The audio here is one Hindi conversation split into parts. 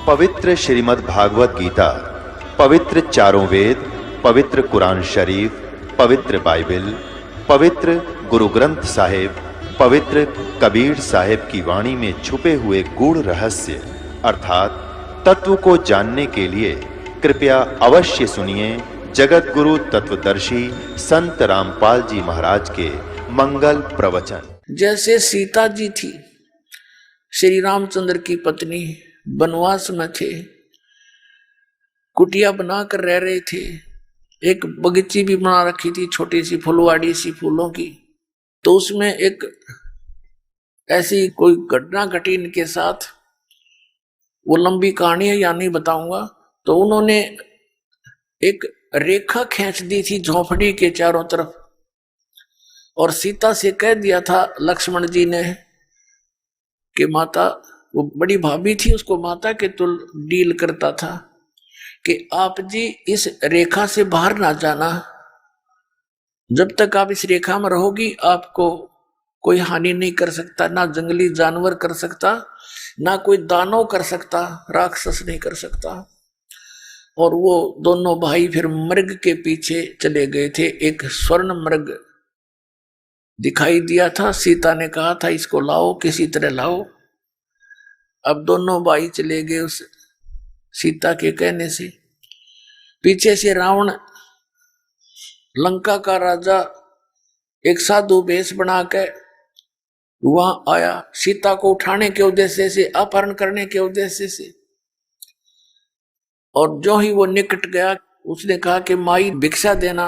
पवित्र श्रीमद् भागवत गीता, पवित्र चारों वेद, पवित्र कुरान शरीफ, पवित्र बाइबल, पवित्र गुरु ग्रंथ साहिब, पवित्र कबीर साहिब की वाणी में छुपे हुए गूढ़ रहस्य अर्थात तत्व को जानने के लिए कृपया अवश्य सुनिए जगत गुरु तत्वदर्शी संत रामपाल जी महाराज के मंगल प्रवचन। जैसे सीता जी थी, श्री रामचंद्र की पत्नी, वनवास में थे, कुटिया बनाकर रह रहे थे, एक बगीची भी बना रखी थी, छोटी सी फुलवाड़ी सी फूलों की। तो उसमें एक ऐसी कोई घटना घटी इनके साथ, वो लंबी कहानी है, या नहीं बताऊंगा। तो उन्होंने एक रेखा खींच दी थी झोंपड़ी के चारों तरफ, और सीता से कह दिया था लक्ष्मण जी ने कि माता, वो बड़ी भाभी थी, उसको माता के तुल डील करता था कि आप जी इस रेखा से बाहर ना जाना, जब तक आप इस रेखा में रहोगी आपको कोई हानि नहीं कर सकता, ना जंगली जानवर कर सकता, ना कोई दानव कर सकता, राक्षस नहीं कर सकता। और वो दोनों भाई फिर मृग के पीछे चले गए थे। एक स्वर्ण मृग दिखाई दिया था, सीता ने कहा था इसको लाओ, किसी तरह लाओ। अब दोनों भाई चले गए उस सीता के कहने से। पीछे से रावण, लंका का राजा, एक साधु वेश बना के वहां आया, सीता को उठाने के उद्देश्य से, अपहरण करने के उद्देश्य से। और जो ही वो निकट गया, उसने कहा कि माई भिक्षा देना।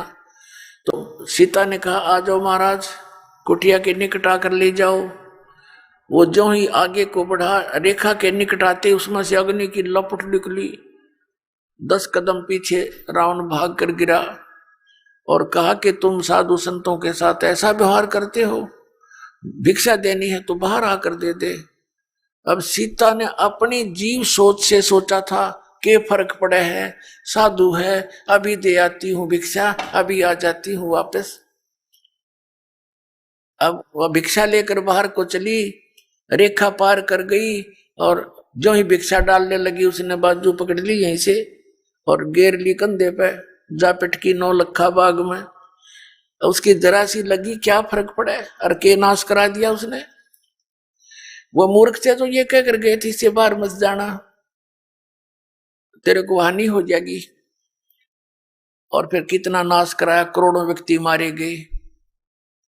तो सीता ने कहा आ जाओ महाराज, कुटिया के निकट आकर ले जाओ। वो जो ही आगे को बढ़ा, रेखा के निकट आते उसमें से अग्नि की लपट निकली। 10 कदम पीछे रावण भाग कर गिरा और कहा कि तुम साधु संतों के साथ ऐसा व्यवहार करते हो, भिक्षा देनी है तो बाहर आकर दे दे। अब सीता ने अपनी जीव सोच से सोचा था कि फर्क पड़े है, साधु है, अभी दे आती हूँ भिक्षा, अभी आ जाती हूँ वापस। अब वह भिक्षा लेकर बाहर को चली, रेखा पार कर गई, और जो ही भिक्षा डालने लगी उसने बाजू पकड़ ली यहीं से और गेर ली कंधे पे, जा पिटकी 9 लखा बाग में। उसकी जरा सी लगी, क्या फर्क पड़े, और के नाश करा दिया उसने। वो मूर्ख थे तो ये कह कर गए थे इससे बाहर मत जाना, तेरे को हानि हो जाएगी। और फिर कितना नाश कराया, करोड़ों व्यक्ति मारे गए,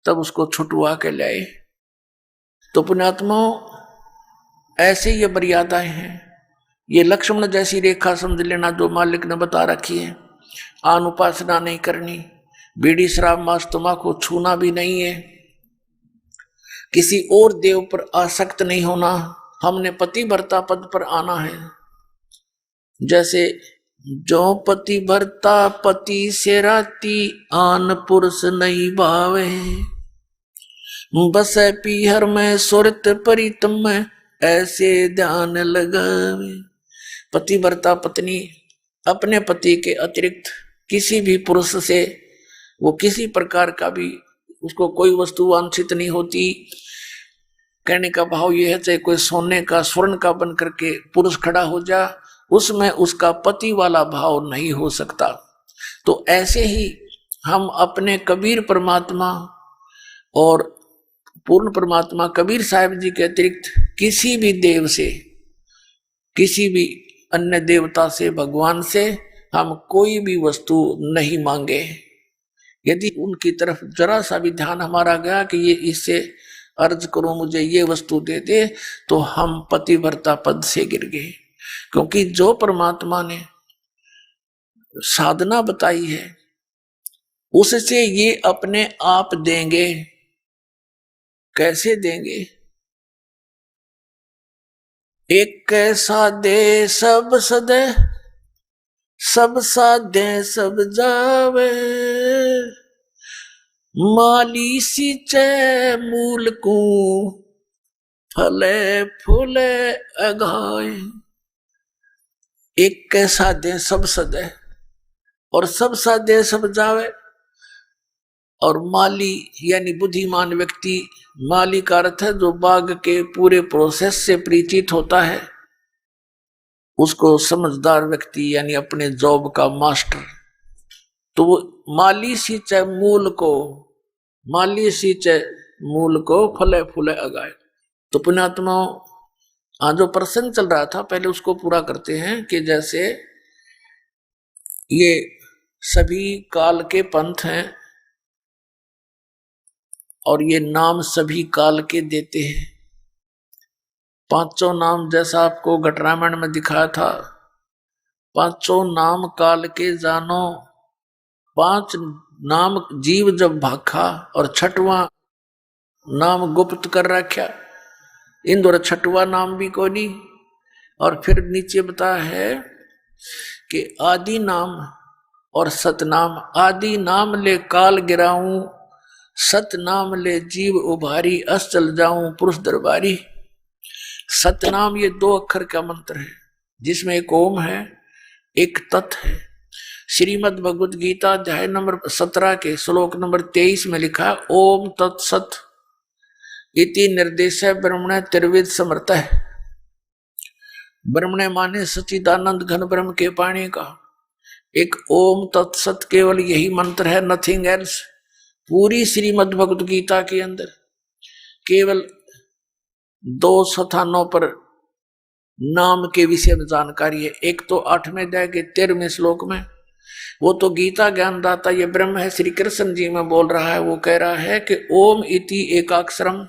तब उसको छुटवा के लाए। तो पुण्यात्माओं, ऐसे ये मर्यादाएं हैं। ये लक्ष्मण जैसी रेखा समझ लेना जो मालिक ने बता रखी है। आन उपासना नहीं करनी, बीड़ी शराब मांस तंबाकू छूना भी नहीं है, किसी और देव पर आसक्त नहीं होना, हमने पतिव्रता पद पर आना है। जैसे जो पति भरता पति से राती, आन पुरुष नहीं भावे, बस पीहर में सुरत परितम में, ऐसे ध्यान लगावे। पतिव्रता पत्नी अपने पति के अतिरिक्त किसी भी पुरुष से, वो किसी प्रकार का भी, उसको कोई वस्तु वांछित नहीं होती। कहने का भाव यह है, चाहे कोई सोने का स्वर्ण का बन करके पुरुष खड़ा हो जा, उसमें उसका पति वाला भाव नहीं हो सकता। तो ऐसे ही हम अपने कबीर परमात्मा और पूर्ण परमात्मा कबीर साहिब जी के अतिरिक्त किसी भी देव से, किसी भी अन्य देवता से, भगवान से हम कोई भी वस्तु नहीं मांगे। यदि उनकी तरफ जरा सा भी ध्यान हमारा गया कि ये इससे अर्ज करो मुझे ये वस्तु दे दे, तो हम पतिव्रता पद से गिर गए। क्योंकि जो परमात्मा ने साधना बताई है उससे ये अपने आप देंगे। कैसे देंगे? एक कैसा दे सब सदे, सब साधे सब जावे, माली सींचे मूल को, फले फूले अगाए। एक कैसा दे सब सदे, और सब साधे सब जावे। और माली यानी बुद्धिमान व्यक्ति, माली का अर्थ है जो बाग के पूरे प्रोसेस से परिचित होता है, उसको समझदार व्यक्ति यानी अपने जॉब का मास्टर, तो वो माली सींचे मूल को, माली सींचे मूल को, फले फूले अगाए। तो पुण्यात्मा आज जो प्रसंग चल रहा था पहले उसको पूरा करते हैं कि जैसे ये सभी काल के पंथ हैं और ये नाम सभी काल के देते हैं। पांचों नाम जैसा आपको घटरामायण में दिखाया था, पांचों नाम काल के जानो, पांच नाम जीव जब भाखा, और छठवां नाम गुप्त कर रखा, इन दोनों छठवां नाम भी कोई नहीं। और फिर नीचे बताया है कि आदि नाम और सतनाम, आदि नाम ले काल गिराऊं, सतनाम ले जीव उभारी, अस चल जाऊं पुरुष दरबारी। सतनाम ये 2 अक्षर का मंत्र है जिसमें एक ओम है, एक तत् है। श्रीमद् भगवद गीता अध्याय नंबर 17 के श्लोक नंबर 23 में लिखा है ओम तत्सत इति निर्देश ब्रह्मण त्रिविद समर्थ है। ब्रह्मण माने सच्चिदानंद घन ब्रह्म के पाणी का, एक ओम तत्सत केवल यही मंत्र है, नथिंग एल्स। पूरी श्रीमद् भगवद गीता के अंदर केवल 2 स्थानों पर नाम के विषय में जानकारी है। एक तो 8वें अध्याय के 13वें श्लोक में, वो तो गीता ज्ञानदाता ये ब्रह्म है, श्री कृष्ण जी में बोल रहा है। वो कह रहा है कि ओम इति एकाक्षरम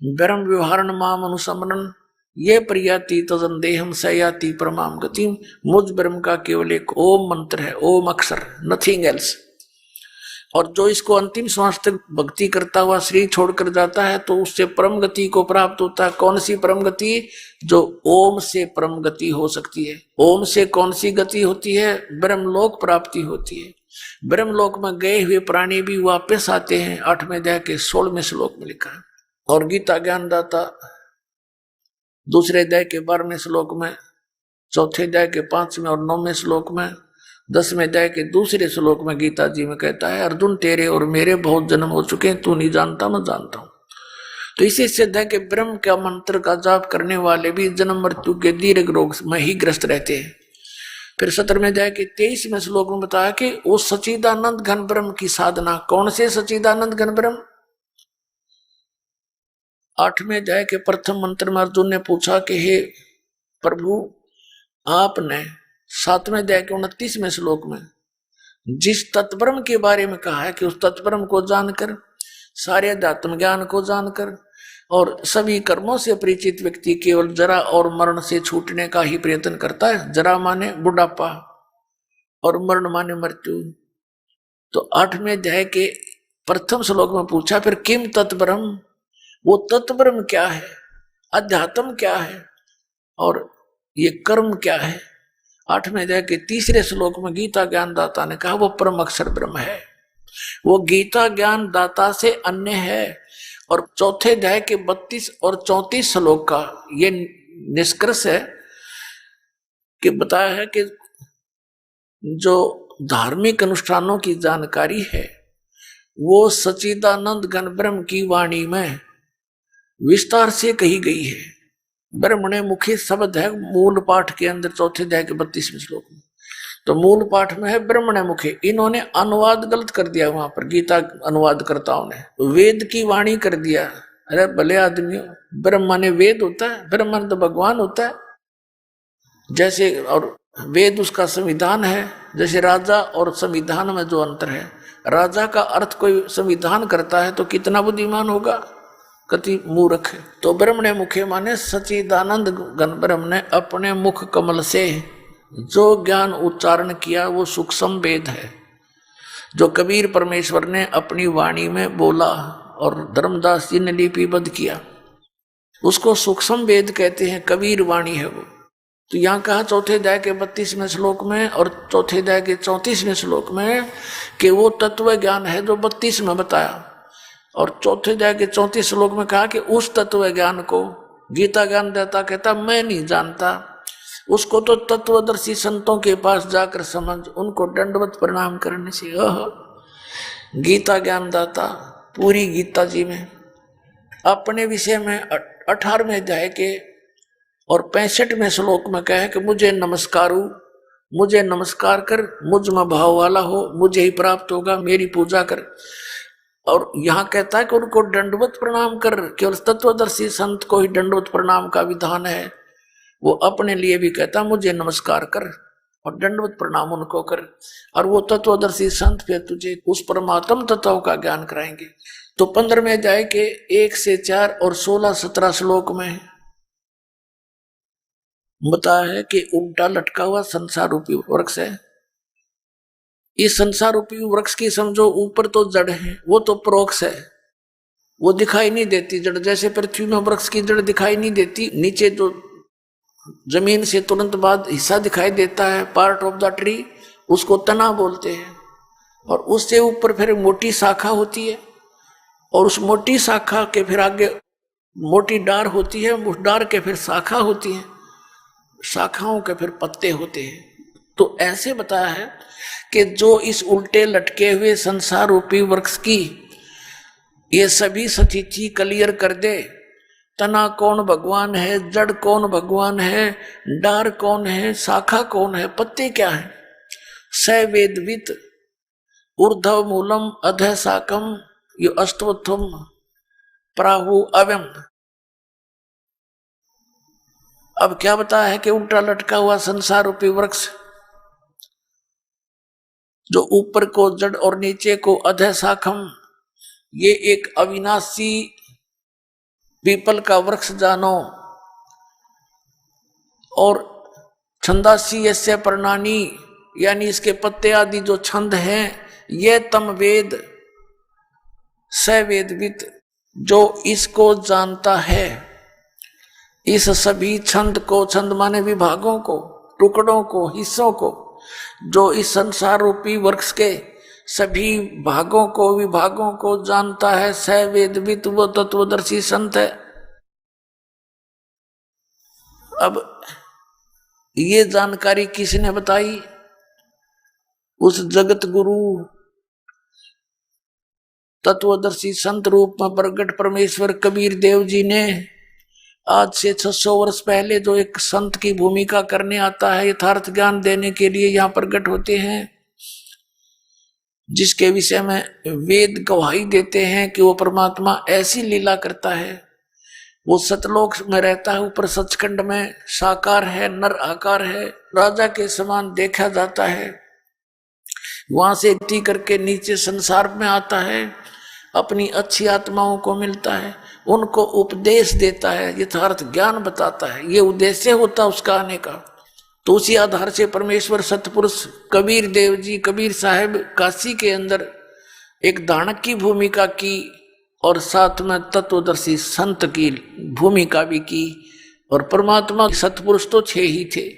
ब्रह्म व्यवहारण माम अनुसमरण ये प्रियाति तजन देहम सयाति परमाम गति। मुझ ब्रह्म का केवल एक ओम मंत्र है, ओम अक्षर, नथिंग एल्स। और जो इसको अंतिम श्वास तक भक्ति करता हुआ शरीर छोड़कर जाता है तो उससे परम गति को प्राप्त होता है। कौन सी परम गति? जो ओम से परम गति हो सकती है। ओम से कौन सी गति होती है? ब्रह्मलोक प्राप्ति होती है। ब्रह्मलोक में गए हुए प्राणी भी वापस आते हैं, 8वें अध्याय के 16वें श्लोक में लिखा है। और गीता ज्ञानदाता 2 अध्याय के 12वें श्लोक में, 4 अध्याय के 5वें और 9वें श्लोक में, 10वें अध्याय के 2 श्लोक में गीता जी में कहता है अर्जुन तेरे और मेरे बहुत जन्म हो चुके हैं, तू नहीं जानता मैं जानता हूं। तो इसी सिद्ध है कि ब्रह्म का मंत्र का जाप करने वाले भी जन्म मृत्यु के दीर्घ रोग में ही ग्रस्त रहते हैं। फिर 17वें अध्याय के 23वें श्लोक में बताया कि वो सच्चिदानंद घन ब्रह्म की साधना। कौन से सच्चिदानंद घन ब्रह्म? 8वें अध्याय के प्रथम मंत्र में अर्जुन ने पूछा कि हे प्रभु, आपने 7वें अध्याय के 29वें श्लोक में जिस तत्ब्रह्म के बारे में कहा है कि उस तत्ब्रह्म को जानकर, सारे अध्यात्म ज्ञान को जानकर और सभी कर्मों से परिचित व्यक्ति केवल जरा और मरण से छूटने का ही प्रयत्न करता है। जरा माने बुढ़ापा और मरण माने मृत्यु। तो 8वें अध्याय के प्रथम श्लोक में पूछा फिर किम तत्ब्रह्म, वो तत्ब्रह्म क्या है, अध्यात्म क्या है और ये कर्म क्या है। 8वें अध्याय के 3 श्लोक में गीता ज्ञानदाता ने कहा वो परम अक्षर ब्रह्म है, वो गीता ज्ञानदाता से अन्य है। और 4 अध्याय के 32 और 34 श्लोक का ये निष्कर्ष है कि बताया है कि जो धार्मिक अनुष्ठानों की जानकारी है वो सच्चिदानंद घन ब्रह्म की वाणी में विस्तार से कही गई है। ब्रह्मणे मुखी शब्द है मूल पाठ के अंदर 4 अध्याय के 32वें श्लोक में। तो मूल पाठ में है ब्रह्मणे मुखे। इन्होंने अनुवाद गलत कर दिया, वहां पर गीता अनुवादकर्ताओं ने वेद की वाणी कर दिया। अरे भले आदमियों, ब्रह्म माने वेद होता है, ब्रह्म माने तो भगवान होता है। जैसे और वेद उसका संविधान है, जैसे राजा और संविधान में जो अंतर है, राजा का अर्थ कोई संविधान करता है तो कितना बुद्धिमान होगा, कति मूर्ख है। तो ब्रह्मणे मुखे माने सच्चिदानंद घन ब्रह्म ने अपने मुख कमल से जो ज्ञान उच्चारण किया वो सूक्ष्म वेद है, जो कबीर परमेश्वर ने अपनी वाणी में बोला और धर्मदास जी ने लिपिबद्ध किया, उसको सूक्ष्म वेद कहते हैं, कबीर वाणी है वो। तो यहाँ कहा 4 अध्याय के 32वें श्लोक में और 4 अध्याय के 34वें श्लोक में कि वो तत्व ज्ञान है जो 32 में बताया। और 4 अध्याय के 34 श्लोक में कहा कि उस तत्व ज्ञान को गीता ज्ञान देता कहता मैं नहीं जानता, उसको तो तत्वदर्शी संतों के पास जाकर समझ, उनको दंडवत प्रणाम करने से। गीता ज्ञान दाता पूरी गीता जी में अपने विषय में 18वें अध्याय के और 65वें श्लोक में कहे कि मुझे नमस्कारु, मुझे नमस्कार कर, मुझ में भाव वाला हो, मुझे ही प्राप्त होगा, मेरी पूजा कर। और यहाँ कहता है कि उनको दंडवत प्रणाम कर। केवल तत्वदर्शी संत को ही दंडवत प्रणाम का विधान है। वो अपने लिए भी कहता है मुझे नमस्कार कर और दंडवत प्रणाम उनको कर। और वो तत्वदर्शी संत फिर तुझे उस परमात्म तत्व का ज्ञान कराएंगे। तो 15वें अध्याय के 1 से 4 और 16-17 श्लोक में बताया है कि उल्टा लटका हुआ संसार रूपी वृक्ष है। इस संसार रूपी वृक्ष की समझो ऊपर तो जड़ है, वो तो प्रोक्ष है, वो दिखाई नहीं देती जड़। जैसे पृथ्वी में वृक्ष की जड़ दिखाई नहीं देती, नीचे जो जमीन से तुरंत बाद हिस्सा दिखाई देता है, पार्ट ऑफ द ट्री, उसको तना बोलते हैं। और उससे ऊपर फिर मोटी शाखा होती है, और उस मोटी शाखा के फिर आगे मोटी डार होती है, उस डार के फिर शाखा होती है, शाखाओं के फिर पत्ते होते हैं। तो ऐसे बताया है कि जो इस उल्टे लटके हुए संसार रूपी वृक्ष की ये सभी स्थिति क्लियर कर दे, तना कौन भगवान है, जड़ कौन भगवान है, डार कौन है, शाखा कौन है, पत्ते क्या है, स वेदवित ऊर्ध्व मूलम अधः शाकम यो अस्तवत्वम प्राहु अव्यम। अब क्या बताया है कि उल्टा लटका हुआ संसार रूपी वृक्ष, जो ऊपर को जड़ और नीचे को अधः शाखम, ये एक अविनाशी पीपल का वृक्ष जानो। और छंदासी यस्य प्रणानी, यानी इसके पत्ते आदि जो छंद हैं, ये तम वेद सवेदवित, जो इसको जानता है, इस सभी छंद को, छंद माने विभागों को, टुकड़ों को, हिस्सों को, जो इस संसार रूपी वृक्ष के सभी भागों को, विभागों को जानता है, सवेदवित, वो तत्वदर्शी संत है। अब ये जानकारी किसने बताई? उस जगत गुरु तत्वदर्शी संत रूप में प्रगट परमेश्वर कबीर देव जी ने आज से 600 वर्ष पहले जो एक संत की भूमिका करने आता है, यथार्थ ज्ञान देने के लिए यहाँ प्रकट होते हैं, जिसके विषय में वेद गवाही देते हैं कि वो परमात्मा ऐसी लीला करता है। वो सतलोक में रहता है, ऊपर सचखंड में साकार है, नर आकार है, राजा के समान देखा जाता है। वहां से गति करके नीचे संसार में आता है, अपनी अच्छी आत्माओं को मिलता है, उनको उपदेश देता है, यथार्थ ज्ञान बताता है। ये उद्देश्य होता है उसका आने का। तो उसी आधार से परमेश्वर सतपुरुष कबीर देव जी, कबीर साहब काशी के अंदर एक दानक की भूमिका की और साथ में तत्वदर्शी संत की भूमिका भी की। और परमात्मा सतपुरुष तो 6 ही थे।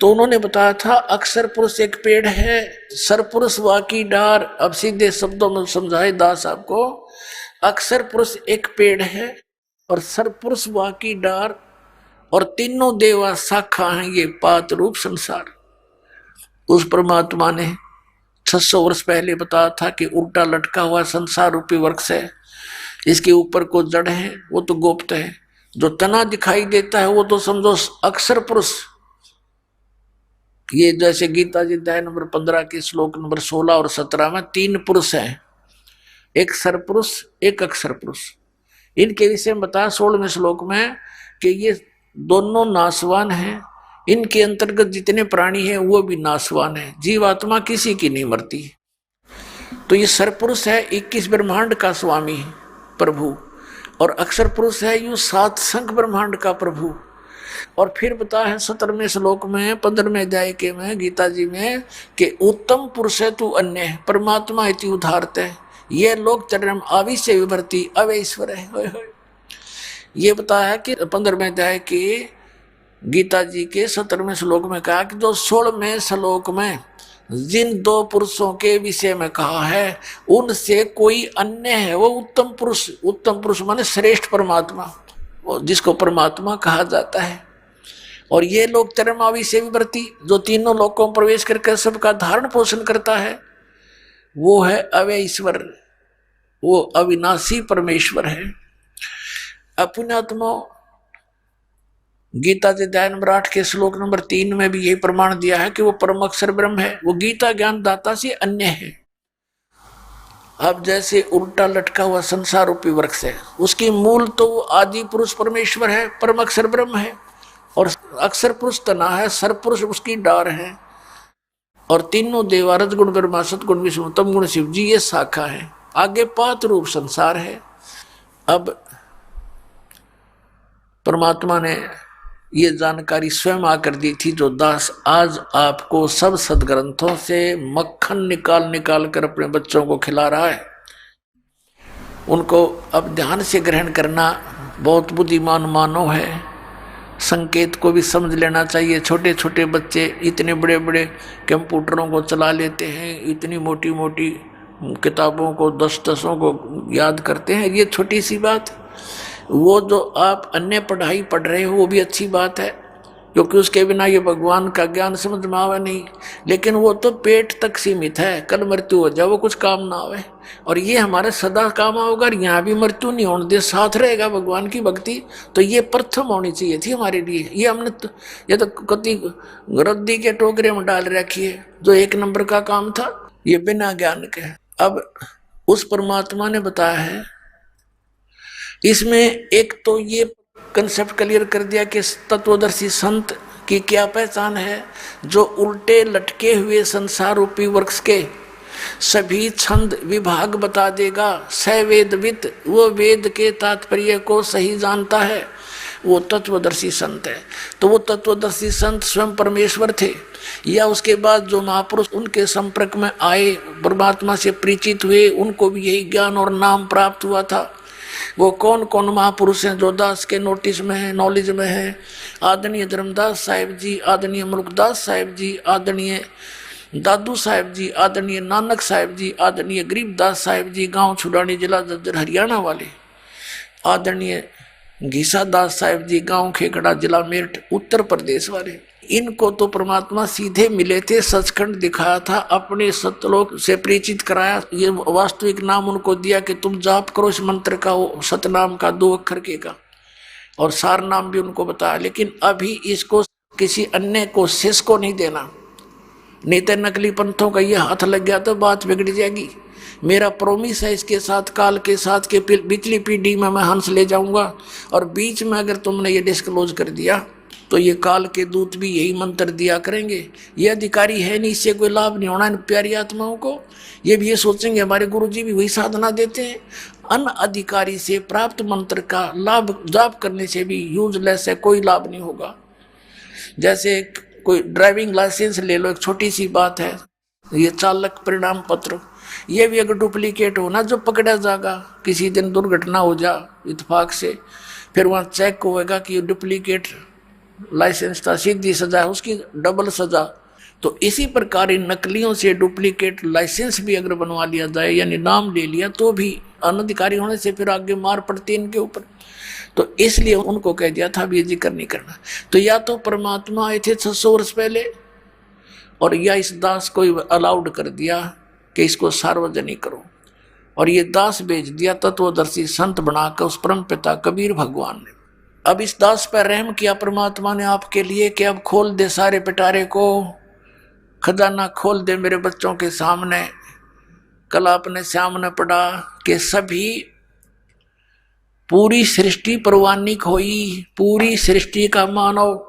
तो उन्होंने बताया था अक्षर पुरुष एक पेड़ है, सरपुरुष वाकी डार। अब सीधे शब्दों में समझाए दास आपको, अक्षर पुरुष एक पेड़ है और सरपुरुष वाकी डार, और तीनों देवा शाखा हैं ये पात रूप संसार। उस परमात्मा ने 600 वर्ष पहले बताया था कि उल्टा लटका हुआ संसार रूपी वृक्ष है, इसके ऊपर को जड़ है, वो तो गुप्त है। जो तना दिखाई देता है वो तो समझो अक्षर पुरुष। ये जैसे गीता जी अध्याय नंबर 15 के श्लोक नंबर 16 और 17 में 3 पुरुष हैं, एक सरपुरुष, एक अक्षर पुरुष। इनके विषय में बताया 16वें श्लोक में कि ये दोनों नाशवान हैं। इनके अंतर्गत जितने प्राणी हैं वो भी नाशवान है, जीवात्मा किसी की नहीं मरती। तो ये सरपुरुष है 21 ब्रह्मांड का स्वामी प्रभु, और अक्षर पुरुष है यू 7 संख ब्रह्मांड का प्रभु। और फिर बताया है 17वें श्लोक में 15वें अध्याय के में गीता जी में कि उत्तम पुरुष है तू अन्य, परमात्मा इति उदारत है, ये लोग चरण आविश्य विभर्ति अवे ईश्वर है। ये बताया है कि 15वें अध्याय के गीता जी के 17वें श्लोक में कहा कि जो 16वें श्लोक में जिन 2 पुरुषों के विषय में कहा है उनसे कोई अन्य है, वो उत्तम पुरुष। उत्तम पुरुष माने श्रेष्ठ परमात्मा, जिसको परमात्मा कहा जाता है। और ये लोग चरमावी से विवर्ती, जो तीनों लोकों में प्रवेश करके सबका धारण पोषण करता है, वो है अव्यय ईश्वर, वो अविनाशी परमेश्वर है। अपनात्मा गीता के अध्याय नंबर 8 के श्लोक नंबर 3 में भी यही प्रमाण दिया है कि वो परम अक्षर ब्रह्म है, वो गीता ज्ञान दाता से अन्य है। अब जैसे उल्टा लटका हुआ संसार रूपी वृक्ष है, उसकी मूल तो आदि पुरुष परमेश्वर है, परम अक्षर ब्रह्म है, और अक्षर पुरुष तना है, सरपुरुष उसकी डार है, और तीनों देवा रजगुण ब्रह्मा सतगुण विष्णु तम गुण शिव जी ये शाखा है, आगे पात रूप संसार है। अब परमात्मा ने ये जानकारी स्वयं आकर दी थी, जो दास आज आपको सब सदग्रंथों से मक्खन निकाल निकाल कर अपने बच्चों को खिला रहा है। उनको अब ध्यान से ग्रहण करना बहुत बुद्धिमान मानव है, संकेत को भी समझ लेना चाहिए। छोटे छोटे बच्चे इतने बड़े बड़े कंप्यूटरों को चला लेते हैं, इतनी मोटी मोटी किताबों को 10-10 को याद करते हैं, ये छोटी सी बात। वो जो आप अन्य पढ़ाई पढ़ रहे हो वो भी अच्छी बात है, क्योंकि उसके बिना ये भगवान का ज्ञान समझ में आवे नहीं, लेकिन वो तो पेट तक सीमित है, कल मृत्यु हो जाए वो कुछ काम ना आवे, और ये हमारे सदा काम आओगा। यहाँ भी मृत्यु नहीं होने दे, साथ रहेगा भगवान की भक्ति, तो ये प्रथम होनी चाहिए थी हमारे लिए। ये हमने तो, ये तो कति रद्दी के टोकरे में डाल रखी है, जो 1 नंबर का काम था ये बिना ज्ञान के। अब उस परमात्मा ने बताया है इसमें, एक तो ये कंसेप्ट क्लियर कर दिया कि तत्वदर्शी संत की क्या पहचान है, जो उल्टे लटके हुए संसार रूपी वृक्ष के सभी छंद विभाग बता देगा। सवेदवित, वो वेद के तात्पर्य को सही जानता है, वो तत्वदर्शी संत है। तो वो तत्वदर्शी संत स्वयं परमेश्वर थे, या उसके बाद जो महापुरुष उनके संपर्क में आए, परमात्मा से परिचित हुए, उनको भी यही ज्ञान और नाम प्राप्त हुआ था। वो कौन कौन महापुरुष हैं जो दास के नोटिस में है, नॉलेज में है? आदरणीय धर्मदास साहिब जी, आदरणीय मुल्कदास साहिब जी, आदरणीय दादू साहिब जी, आदरणीय नानक साहिब जी, आदरणीय गरीबदास साहिब जी, गांव छुड़ानी जिला जज्जर हरियाणा वाले, आदरणीय घीसा दास साहिब जी, गांव खेकड़ा जिला मेरठ उत्तर प्रदेश वाले। इनको तो परमात्मा सीधे मिले थे, सचखंड दिखाया था, अपने सतलोक से परिचित कराया। ये वास्तविक नाम उनको दिया कि तुम जाप करो इस मंत्र का, सतनाम का 2 अक्षर के का, और सार नाम भी उनको बताया। लेकिन अभी इसको किसी अन्य को शेष को नहीं देना, नहीं तो नकली पंथों का ये हाथ लग गया तो बात बिगड़ जाएगी। मेरा प्रोमिस है इसके साथ, काल के साथ, के पिछली पीढ़ी में मैं हंस ले जाऊंगा, और बीच में अगर तुमने ये डिस्क्लोज कर दिया तो ये काल के दूत भी यही मंत्र दिया करेंगे। ये अधिकारी है नहीं, इससे कोई लाभ नहीं होना इन प्यारी आत्माओं को। ये भी ये सोचेंगे हमारे गुरुजी भी वही साधना देते हैं। अन अधिकारी से प्राप्त मंत्र का लाभ जाप करने से भी यूजलेस है, कोई लाभ नहीं होगा। जैसे कोई ड्राइविंग लाइसेंस ले लो, एक छोटी सी बात है, ये चालक परिणाम पत्र, ये भी अगर डुप्लीकेट हो ना, जो पकड़ा जाएगा, किसी दिन दुर्घटना हो जा इत्तेफाक से, फिर वहाँ चेक होएगा कि डुप्लीकेट लाइसेंस था, सीधी सजा है, उसकी डबल सजा। तो इसी प्रकार इन नकलियों से डुप्लीकेट लाइसेंस भी अगर बनवा लिया जाए, यानी नाम ले लिया, तो भी अनधिकारी होने से फिर आगे मार पड़ती है इनके ऊपर। तो इसलिए उनको कह दिया था भी ये जिक्र नहीं करना। तो या तो परमात्मा आए थे 600 वर्ष पहले, और या इस दास को अलाउड कर दिया कि इसको सार्वजनिक करो, और ये दास भेज दिया तत्वदर्शी संत बनाकर उस परम पिता कबीर भगवान ने। अब इस दास पर रहम किया परमात्मा ने आपके लिए कि अब खोल दे सारे पिटारे को, खजाना खोल दे मेरे बच्चों के सामने। कल आपने सामने पढ़ा कि सभी पूरी सृष्टि परवानिक हुई, पूरी सृष्टि का मानव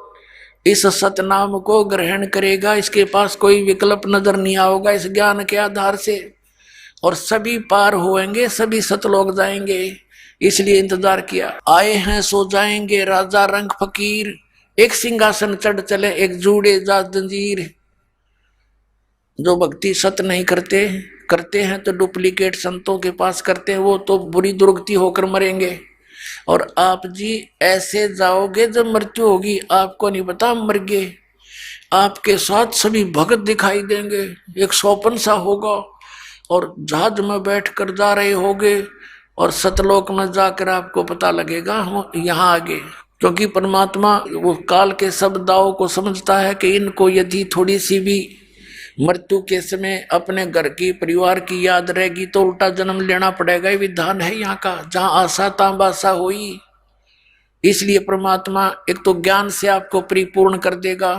इस सतनाम को ग्रहण करेगा, इसके पास कोई विकल्प नजर नहीं आओगा इस ज्ञान के आधार से, और सभी पार होएंगे, सभी सतलोक जाएंगे। इसलिए इंतजार किया, आए हैं सो जाएंगे राजा रंग फकीर, एक सिंहासन चढ़ चले एक जूड़े जा जंजीर। जो भक्ति सत नहीं करते हैं तो डुप्लीकेट संतों के पास करते हैं, वो तो बुरी दुर्गति होकर मरेंगे। और आप जी ऐसे जाओगे जब मृत्यु होगी, आपको नहीं पता मर गए, आपके साथ सभी भगत दिखाई देंगे, एक स्वप्न सा होगा, और जहाज में बैठ कर जा रहे होगे, और सतलोक में जाकर आपको पता लगेगा हम यहाँ आ गए। क्योंकि परमात्मा वो काल के सब दावों को समझता है कि इनको यदि थोड़ी सी भी मृत्यु के समय अपने घर की परिवार की याद रहेगी तो उल्टा जन्म लेना पड़ेगा। ये विधान है यहाँ का, जहाँ आशा तां बासा हुई। इसलिए परमात्मा एक तो ज्ञान से आपको परिपूर्ण कर देगा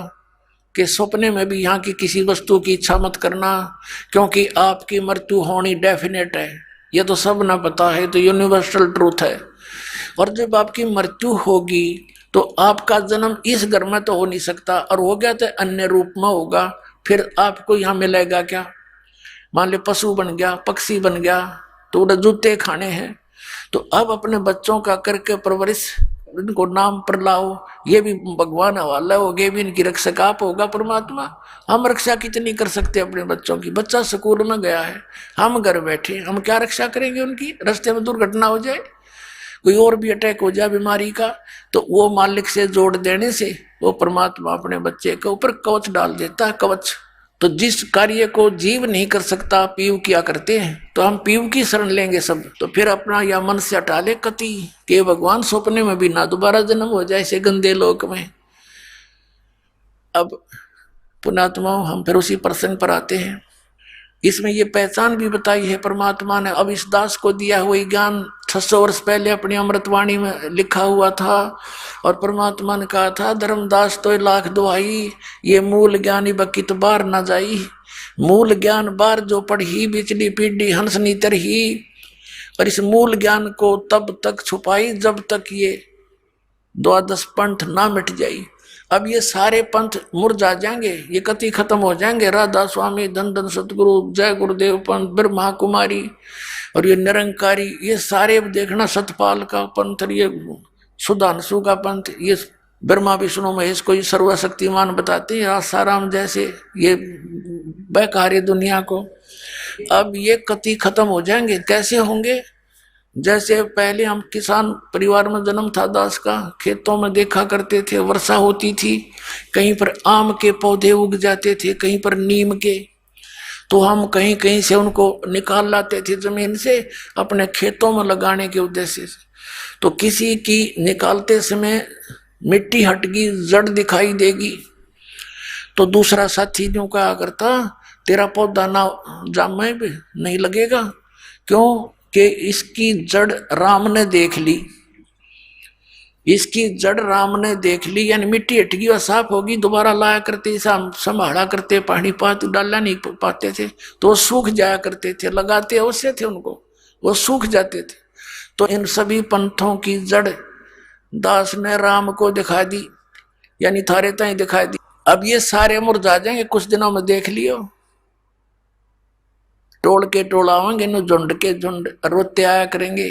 कि सपने में भी यहाँ की किसी वस्तु की इच्छा मत करना, क्योंकि आपकी मृत्यु होनी डेफिनेट है। ये तो सब ना पता है, तो यूनिवर्सल ट्रूथ है। और जब आपकी मृत्यु होगी तो आपका जन्म इस घर में तो हो नहीं सकता, और हो गया तो अन्य रूप में होगा। फिर आपको यहाँ मिलेगा क्या? मान लो पशु बन गया, पक्षी बन गया, तो उन्हें जूते खाने हैं। तो अब अपने बच्चों का करके परवरिश, इनको नाम पर लाओ, ये भी भगवान हवाला हो गए, भी इनकी रक्षा आप होगा परमात्मा। हम रक्षा कितनी कर सकते हैं अपने बच्चों की? बच्चा स्कूल में गया है, हम घर बैठे, हम क्या रक्षा करेंगे उनकी? रास्ते में दुर्घटना हो जाए, कोई और भी अटैक हो जाए बीमारी का, तो वो मालिक से जोड़ देने से वो परमात्मा अपने बच्चे के ऊपर कवच डाल देता है, कवच। तो जिस कार्य को जीव नहीं कर सकता, पीव किया करते हैं, तो हम पीव की शरण लेंगे सब। तो फिर अपना या मन से हटा ले कति के भगवान सपने में भी ना दोबारा जन्म हो जाए ऐसे गंदे लोक में। अब पुणात्मा हम फिर उसी प्रसंग पर आते हैं। इसमें ये पहचान भी बताई है परमात्मा ने। अब इस दास को दिया हुआ ज्ञान 600 वर्ष पहले अपनी अमृतवाणी में लिखा हुआ था, और परमात्मा ने कहा था, धर्मदास तो लाख दुहाई, ये मूल ज्ञानी बकित बार न जाई। मूल ज्ञान बार जो पढ़ी, बिचली पीढ़ी हंस नीतर ही। और इस मूल ज्ञान को तब तक छुपाई जब तक ये द्वादश पंथ ना मिट जाई। अब ये सारे पंथ मुरझा जाएंगे, ये कति खत्म हो जाएंगे। राधा स्वामी, धन धन सतगुरु, जय गुरुदेव पंथ, ब्रह्मा कुमारी और ये निरंकारी, ये सारे देखना, सतपाल का पंथ, ये सुधांशु का पंथ, ये ब्रह्मा विष्णु महेश को ये सर्वशक्तिमान बताते हैं, आसाराम जैसे ये बेकारी दुनिया को। अब ये कति खत्म हो जाएंगे। कैसे होंगे? जैसे पहले हम किसान परिवार में जन्म था दास का, खेतों में देखा करते थे, वर्षा होती थी, कहीं पर आम के पौधे उग जाते थे, कहीं पर नीम के, तो हम कहीं कहीं से उनको निकाल लाते थे जमीन से अपने खेतों में लगाने के उद्देश्य से। तो किसी की निकालते समय मिट्टी हटगी, जड़ दिखाई देगी, तो दूसरा साथी जो कहा करता, तेरा पौधा ना जामे भी नहीं लगेगा। क्यों? कि इसकी जड़ राम ने देख ली, इसकी जड़ राम ने देख ली, यानी मिट्टी हटगी और साफ होगी, दोबारा लाया करते, संभाला करते, पानी पात डालना नहीं पाते थे, तो वो सूख जाया करते थे, लगाते अवश्य थे उनको, वो सूख जाते थे। तो इन सभी पंथों की जड़ दास ने राम को दिखा दी, यानी थारे ताई दिखा दी। अब ये सारे मुरझा जाएंगे, कुछ दिनों में देख लियो, टोल के टोल आवेंगे, झुंड के झुंड रोते आया करेंगे।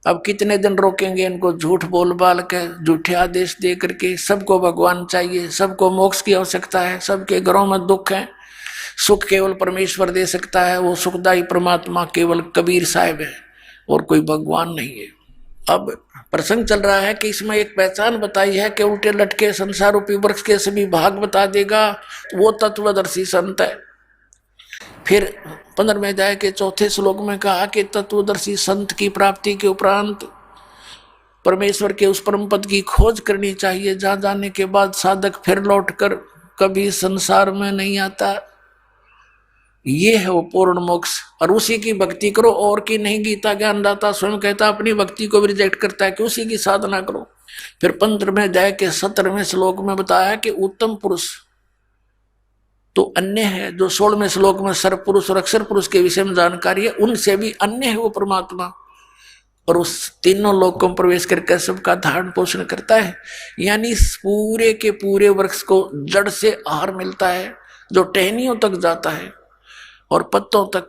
अब कितने दिन रोकेंगे इनको? झूठ बोल बाल के, झूठे आदेश दे करके। सबको भगवान चाहिए, सबको मोक्ष की आवश्यकता है, सबके घरों में दुख है, सुख केवल परमेश्वर दे सकता है, वो सुखदायी परमात्मा केवल कबीर साहिब है और कोई भगवान नहीं है। अब प्रसंग चल रहा है कि इसमें एक पहचान बताई है कि उल्टे लटके संसार रूपी वृक्ष के सभी भाग बता देगा, वो तत्वदर्शी संत है। फिर 15वें अध्याय के 4थे श्लोक में कहा कि तत्वदर्शी संत की प्राप्ति के उपरांत परमेश्वर के उस परम पद की खोज करनी चाहिए, जहां जाने के बाद साधक फिर लौटकर कभी संसार में नहीं आता। ये है वो पूर्ण मोक्ष, और उसी की भक्ति करो, और की नहीं। गीता ज्ञानदाता स्वयं कहता अपनी भक्ति को भी रिजेक्ट करता है कि उसी की साधना करो। फिर 15वें अध्याय के 17वें श्लोक में बताया कि उत्तम पुरुष तो अन्य है, जो 16वें श्लोक में सर्व पुरुष और अक्षर पुरुष के विषय में जानकारी है, उनसे भी अन्य है वो परमात्मा, और उस तीनों लोकों में प्रवेश करके सबका धारण पोषण करता है। यानी पूरे के पूरे वृक्ष को जड़ से आहार मिलता है, जो टहनियों तक जाता है और पत्तों तक।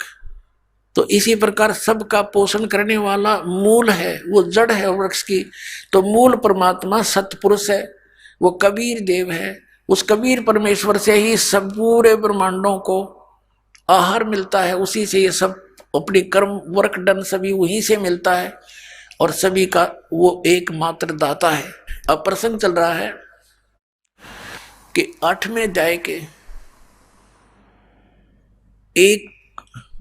तो इसी प्रकार सबका पोषण करने वाला मूल है, वो जड़ है वृक्ष की। तो मूल परमात्मा सतपुरुष है, वो कबीर देव है। उस कबीर परमेश्वर से ही सब पूरे ब्रह्मांडों को आहार मिलता है, उसी से ये सब अपनी कर्म वर्क डन सभी वहीं से मिलता है, और सभी का वो एकमात्र दाता है। अब प्रसंग चल रहा है कि 8वें अध्याय के एक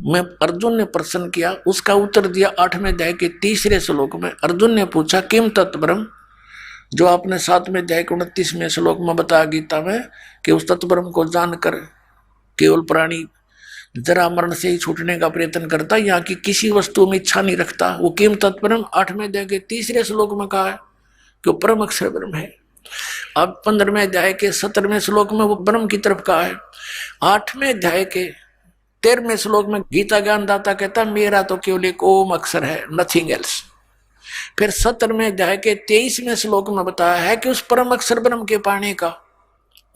में अर्जुन ने प्रश्न किया, उसका उत्तर दिया 8वें अध्याय के 3रे श्लोक में। अर्जुन ने पूछा किम तत्ब्रह्म, जो आपने 7वें अध्याय के 29वें श्लोक में बताया गीता में कि उस तत्ब्रह्म को जानकर केवल प्राणी जरा मरण से ही छूटने का प्रयत्न करता, यहाँ की किसी वस्तु में इच्छा नहीं रखता, वो किम तत्ब्रह्म 8वें अध्याय के 3रे श्लोक में कहा है। कि वो परम अक्षर ब्रह्म है। अब 15वें अध्याय के 17वें श्लोक में वो ब्रह्म की तरफ कहा है। 8वें अध्याय के 13वें श्लोक में गीता ज्ञानदाता कहता मेरा तो केवल एक ओम अक्षर है, नथिंग एल्स। फिर 17वें अध्याय के 23वें श्लोक में बताया है कि उस परम अक्षर ब्रह्म के पाने का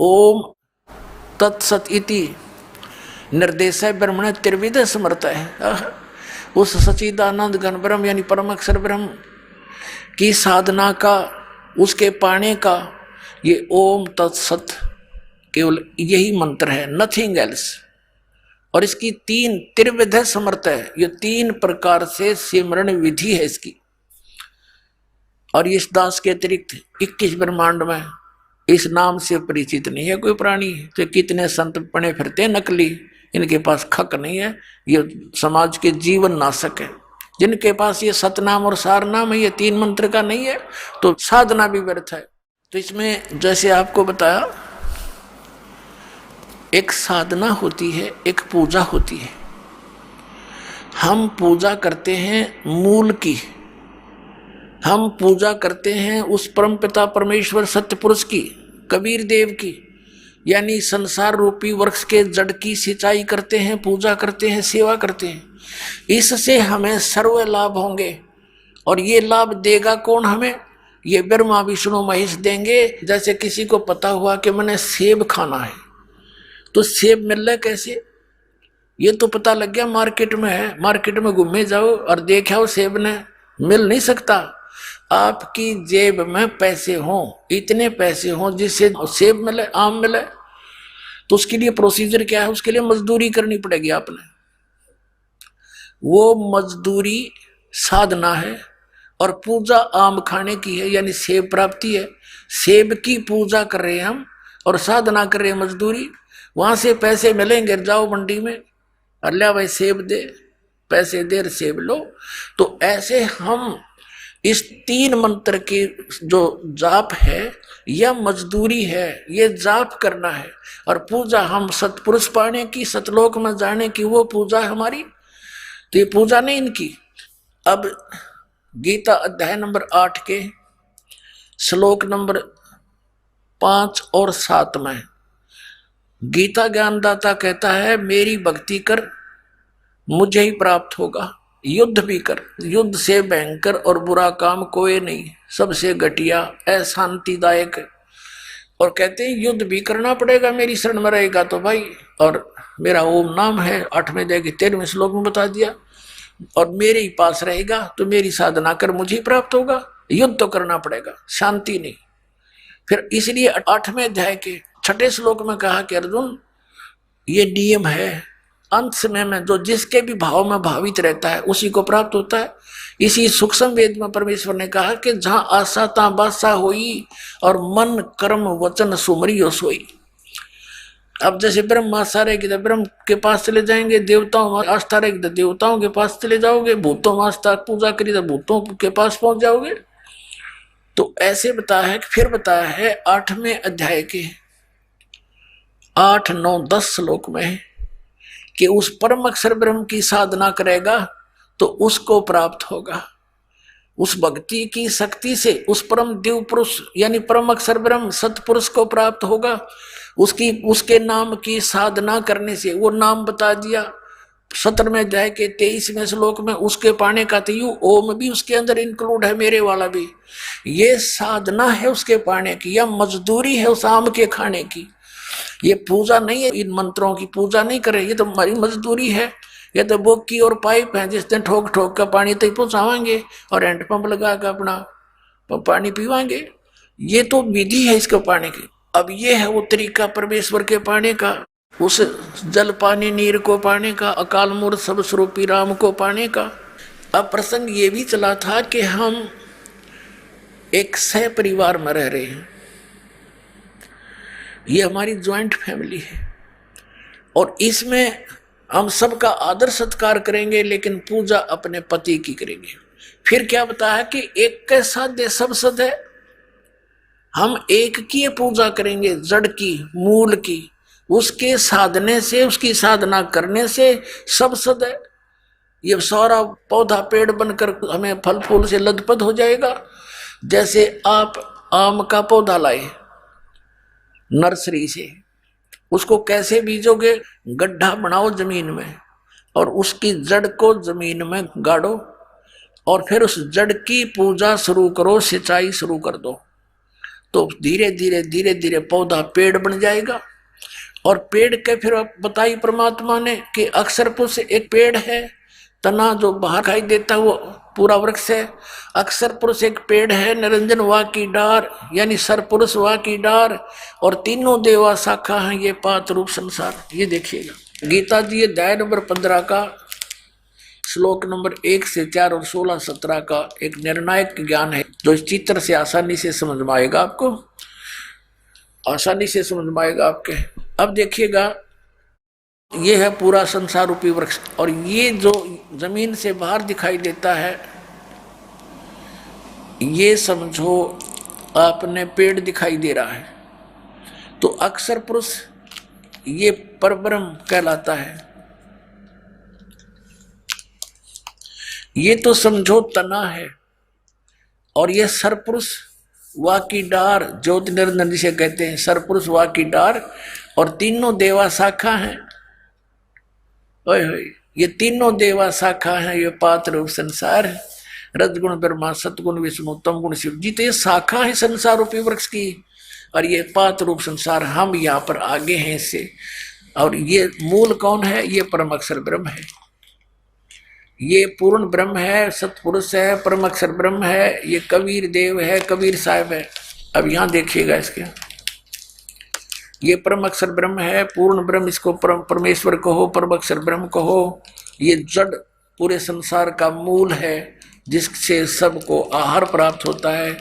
ओम तत्सत इति निर्देश ब्रह्मण त्रिविध समर्थ है। उस सच्चिदानंद घन ब्रह्म यानी परम अक्षर ब्रह्म की साधना का, उसके पाने का ये ओम तत्सत केवल यही मंत्र है, नथिंग एल्स। और इसकी 3 त्रिविध समर्थ है, ये 3 प्रकार से सिमरण विधि है इसकी। और इस दास के अतिरिक्त 21 ब्रह्मांड में इस नाम से परिचित नहीं है कोई प्राणी। तो कितने संत पड़े फिरते नकली, इनके पास खक नहीं है, ये समाज के जीवन नाशक है। जिनके पास ये सतनाम और सार नाम है, ये 3 मंत्र का नहीं है, तो साधना भी व्यर्थ है। तो इसमें जैसे आपको बताया, एक साधना होती है, एक पूजा होती है। हम पूजा करते हैं मूल की, हम पूजा करते हैं उस परमपिता परमेश्वर सत्य पुरुष की, कबीर देव की, यानी संसार रूपी वृक्ष के जड़ की सिंचाई करते हैं, पूजा करते हैं, सेवा करते हैं। इससे हमें सर्व लाभ होंगे। और ये लाभ देगा कौन हमें? ये ब्रह्मा विष्णु महेश देंगे। जैसे किसी को पता हुआ कि मैंने सेब खाना है, तो सेब मिल रहा है कैसे? ये तो पता लग गया मार्केट में है, मार्केट में घूमे जाओ और देखो सेब ने, मिल नहीं सकता। आपकी जेब में पैसे हों, इतने पैसे हों जिससे सेब मिले, आम मिले, तो उसके लिए प्रोसीजर क्या है? उसके लिए मजदूरी करनी पड़ेगी आपने। वो मजदूरी साधना है। और पूजा आम खाने की है, यानी सेब प्राप्ति है। सेब की पूजा कर रहे हैं हम और साधना कर रहे हैं मजदूरी। वहां से पैसे मिलेंगे, जाओ मंडी में, अल्लाह भाई सेब दे, पैसे दे, सेब लो। तो ऐसे हम इस 3 मंत्र की जो जाप है या मजदूरी है, ये जाप करना है। और पूजा हम सतपुरुष पाने की, सतलोक में जाने की, वो पूजा है हमारी। तो ये पूजा नहीं इनकी। अब गीता अध्याय नंबर 8 के श्लोक नंबर 5 और 7 में गीता ज्ञानदाता कहता है मेरी भक्ति कर, मुझे ही प्राप्त होगा। युद्ध भी कर, युद्ध से भयंकर और बुरा काम कोई नहीं, सबसे घटिया अशांतिदायक। और कहते हैं युद्ध भी करना पड़ेगा, मेरी शरण में रहेगा तो भाई। और मेरा ओम नाम है, 8वें अध्याय के 13वें श्लोक में बता दिया। और मेरे ही पास रहेगा तो मेरी साधना कर, मुझे ही प्राप्त होगा। युद्ध तो करना पड़ेगा, शांति नहीं। फिर इसलिए 8वें अध्याय के 6ठे श्लोक में कहा कि अर्जुन, ये नियम है, अंत समय में जो जिसके भी भाव में भावित रहता है उसी को प्राप्त होता है। इसी सूक्ष्म वेद में परमेश्वर ने कहा कि जहां आशा ता बासा होई और मन कर्म वचन सुमरियो सोई। अब जैसे ब्रह्म आस्था रहेगी तो ब्रह्म के पास चले जाएंगे, देवताओं में आस्था रहेगी तो देवताओं के पास चले जाओगे, भूतों में आस्था पूजा करी तो भूतों के पास पहुंच जाओगे। तो ऐसे बताया है। फिर बताया है 8वें अध्याय के 8, 9, 10 श्लोक में कि उस परम अक्षर ब्रह्म की साधना करेगा तो उसको प्राप्त होगा। उस भक्ति की शक्ति से उस परम दिव्य पुरुष यानी परम अक्षर ब्रह्म सतपुरुष को प्राप्त होगा। उसके नाम की साधना करने से, वो नाम बता दिया 17वें अध्याय के 23वें श्लोक में, उसके पाने का तयु ओम भी उसके अंदर इंक्लूड है, मेरे वाला भी। ये साधना है उसके पाने की, या मजदूरी है उस आम के खाने की। ये पूजा नहीं है, इन मंत्रों की पूजा नहीं करे, ये तो हमारी मजदूरी है। ये तो बोकी और पाइप है, जिस दिन ठोक ठोक का पानी तक पहुंचावाएंगे और हैंड पंप लगा कर अपना पानी पीवाएंगे। ये तो विधि है इसको पाने की। अब ये है वो तरीका परमेश्वर के पाने का, उस जल पानी नीर को पाने का, अकाल मूर्त सब स्वरूपी राम को पाने का। अब प्रसंग ये भी चला था कि हम एक सह परिवार में रह रहे हैं, ये हमारी ज्वाइंट फैमिली है और इसमें हम सबका आदर सत्कार करेंगे, लेकिन पूजा अपने पति की करेंगे। फिर क्या बताया कि एक के साथ सब सद है, हम एक की पूजा करेंगे, जड़ की, मूल की, उसके साधने से, उसकी साधना करने से सब सद है। ये सारा पौधा पेड़ बनकर हमें फल फूल से लदपद हो जाएगा। जैसे आप आम का पौधा लाए नर्सरी से, उसको कैसे बीजोगे? गड्ढा बनाओ जमीन में और उसकी जड़ को जमीन में गाड़ो और फिर उस जड़ की पूजा शुरू करो, सिंचाई शुरू कर दो, तो धीरे धीरे धीरे धीरे पौधा पेड़ बन जाएगा। और पेड़ के फिर बताई परमात्मा ने कि अक्षर पुरुष एक पेड़ है, तना जो बाहर खाई देता वो पूरा वृक्ष है। अक्षर पुरुष एक पेड़ है, निरंजन वा की डार यानी सर पुरुष वा की डार, और तीनों देवा शाखा हैं ये पांच रूप संसार। ये देखिएगा गीता जी अध्याय नंबर 15 का श्लोक नंबर 1 से 4 और 16 17 का एक निर्णायक ज्ञान है जो इस चित्र से आसानी से समझ में आएगा, आपको आसानी से समझ में आएगा आपके। अब देखिएगा ये है पूरा संसार रूपी वृक्ष, और ये जो जमीन से बाहर दिखाई देता है ये समझो आपने पेड़ दिखाई दे रहा है, तो अक्षर पुरुष ये परब्रह्म कहलाता है। ये तो समझो तना है, और ये सरपुरुष वा की डार ज्योति निरंजन जिसे कहते हैं, सरपुरुष वा की डार, और तीनों देवा शाखा हैं। ओए होए, ये तीनों देवा शाखा हैं, ये पांच रूप संसार है, रजगुण ब्रह्मा सतगुण विष्णु तम गुण शिव जी। तो ये शाखा है संसार रूपी वृक्ष की, और ये पांच रूप संसार हम यहाँ पर आगे हैं इससे। और ये मूल कौन है? ये परम अक्षर ब्रह्म है, ये पूर्ण ब्रह्म है, सतपुरुष है, परम अक्षर ब्रह्म है, ये कबीर देव है, कबीर साहब है। अब यहां देखिएगा इसके, ये परम अक्षर ब्रह्म है, पूर्ण ब्रह्म, इसको परमेश्वर कहो, परम अक्षर ब्रह्म कहो। ये जड़ पूरे संसार का मूल है जिससे सबको आहार प्राप्त होता है।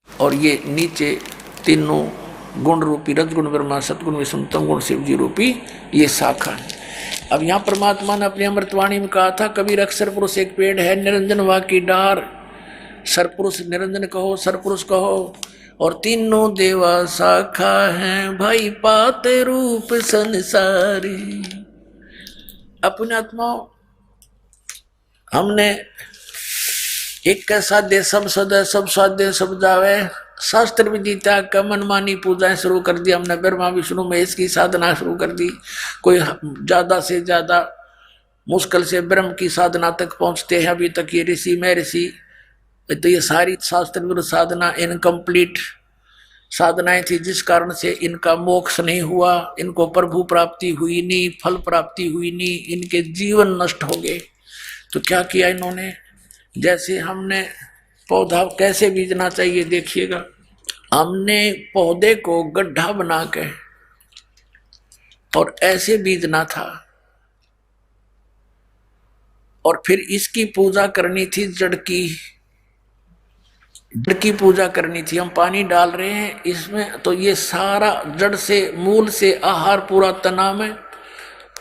और ये नीचे तीनों गुण रूपी रजगुण ब्रह्मा सतगुण विष्णु तम गुण शिव जी रूपी ये शाखा है। अब यहाँ परमात्मा ने अपनी अमृतवाणी में कहा था, कबीर अक्षर पुरुष एक पेड़ है, निरंजन वा की डार, सरपुरुष निरंजन कहो, सरपुरुष कहो, और तीनों देवा शाखा हैं भाई पाते रूप संसारी। अपने आत्मा हमने एक कैसा दे सब सदे सब साध्य सब जावे, शास्त्र विधि त्याग का मनमानी पूजाएं शुरू कर दी हमने, ब्रह्मा विष्णु महेश की साधना शुरू कर दी। कोई ज्यादा से ज्यादा मुश्किल से ब्रह्म की साधना तक पहुंचते हैं, अभी तक ये ऋषि मैं ऋषि। तो ये सारी शास्त्र विरुद्ध साधना इनकम्प्लीट साधनाएं थी, जिस कारण से इनका मोक्ष नहीं हुआ, इनको प्रभु प्राप्ति हुई नहीं, फल प्राप्ति हुई नहीं, इनके जीवन नष्ट हो गए। तो क्या किया इन्होंने? जैसे हमने पौधा कैसे बीजना चाहिए देखिएगा, हमने पौधे को गड्ढा बना के और ऐसे बीजना था, और फिर इसकी पूजा करनी थी, जड़ की पूजा करनी थी। हम पानी डाल रहे हैं इसमें, तो ये सारा जड़ से मूल से आहार पूरा तना में,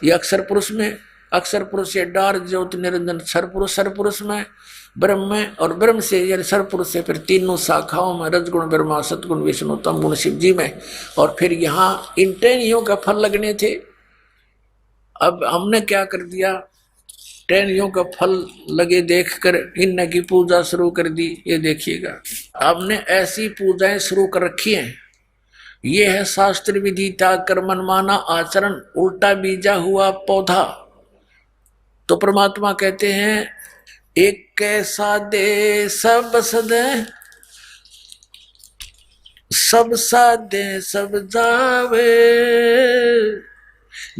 ये अक्षर पुरुष में, अक्षर पुरुष से डार ज्योति निरंजन सरपुरुष में, ब्रह्म में, और ब्रह्म से यानी सरपुरुष से फिर तीनों शाखाओं में रजगुण ब्रह्मा सतगुण विष्णु तम गुण शिव जी में। और फिर यहाँ इन टहनियों का फल लगने थे। अब हमने क्या कर दिया, टहनियों का फल लगे देखकर इन की पूजा शुरू कर दी। ये देखिएगा हमने ऐसी पूजाएं शुरू कर रखी हैं। ये है शास्त्र विधि त्याग कर मनमाना आचरण, उल्टा बीजा हुआ पौधा। तो परमात्मा कहते हैं एक कैसा दे सब सदे, सब साधे सब जावे,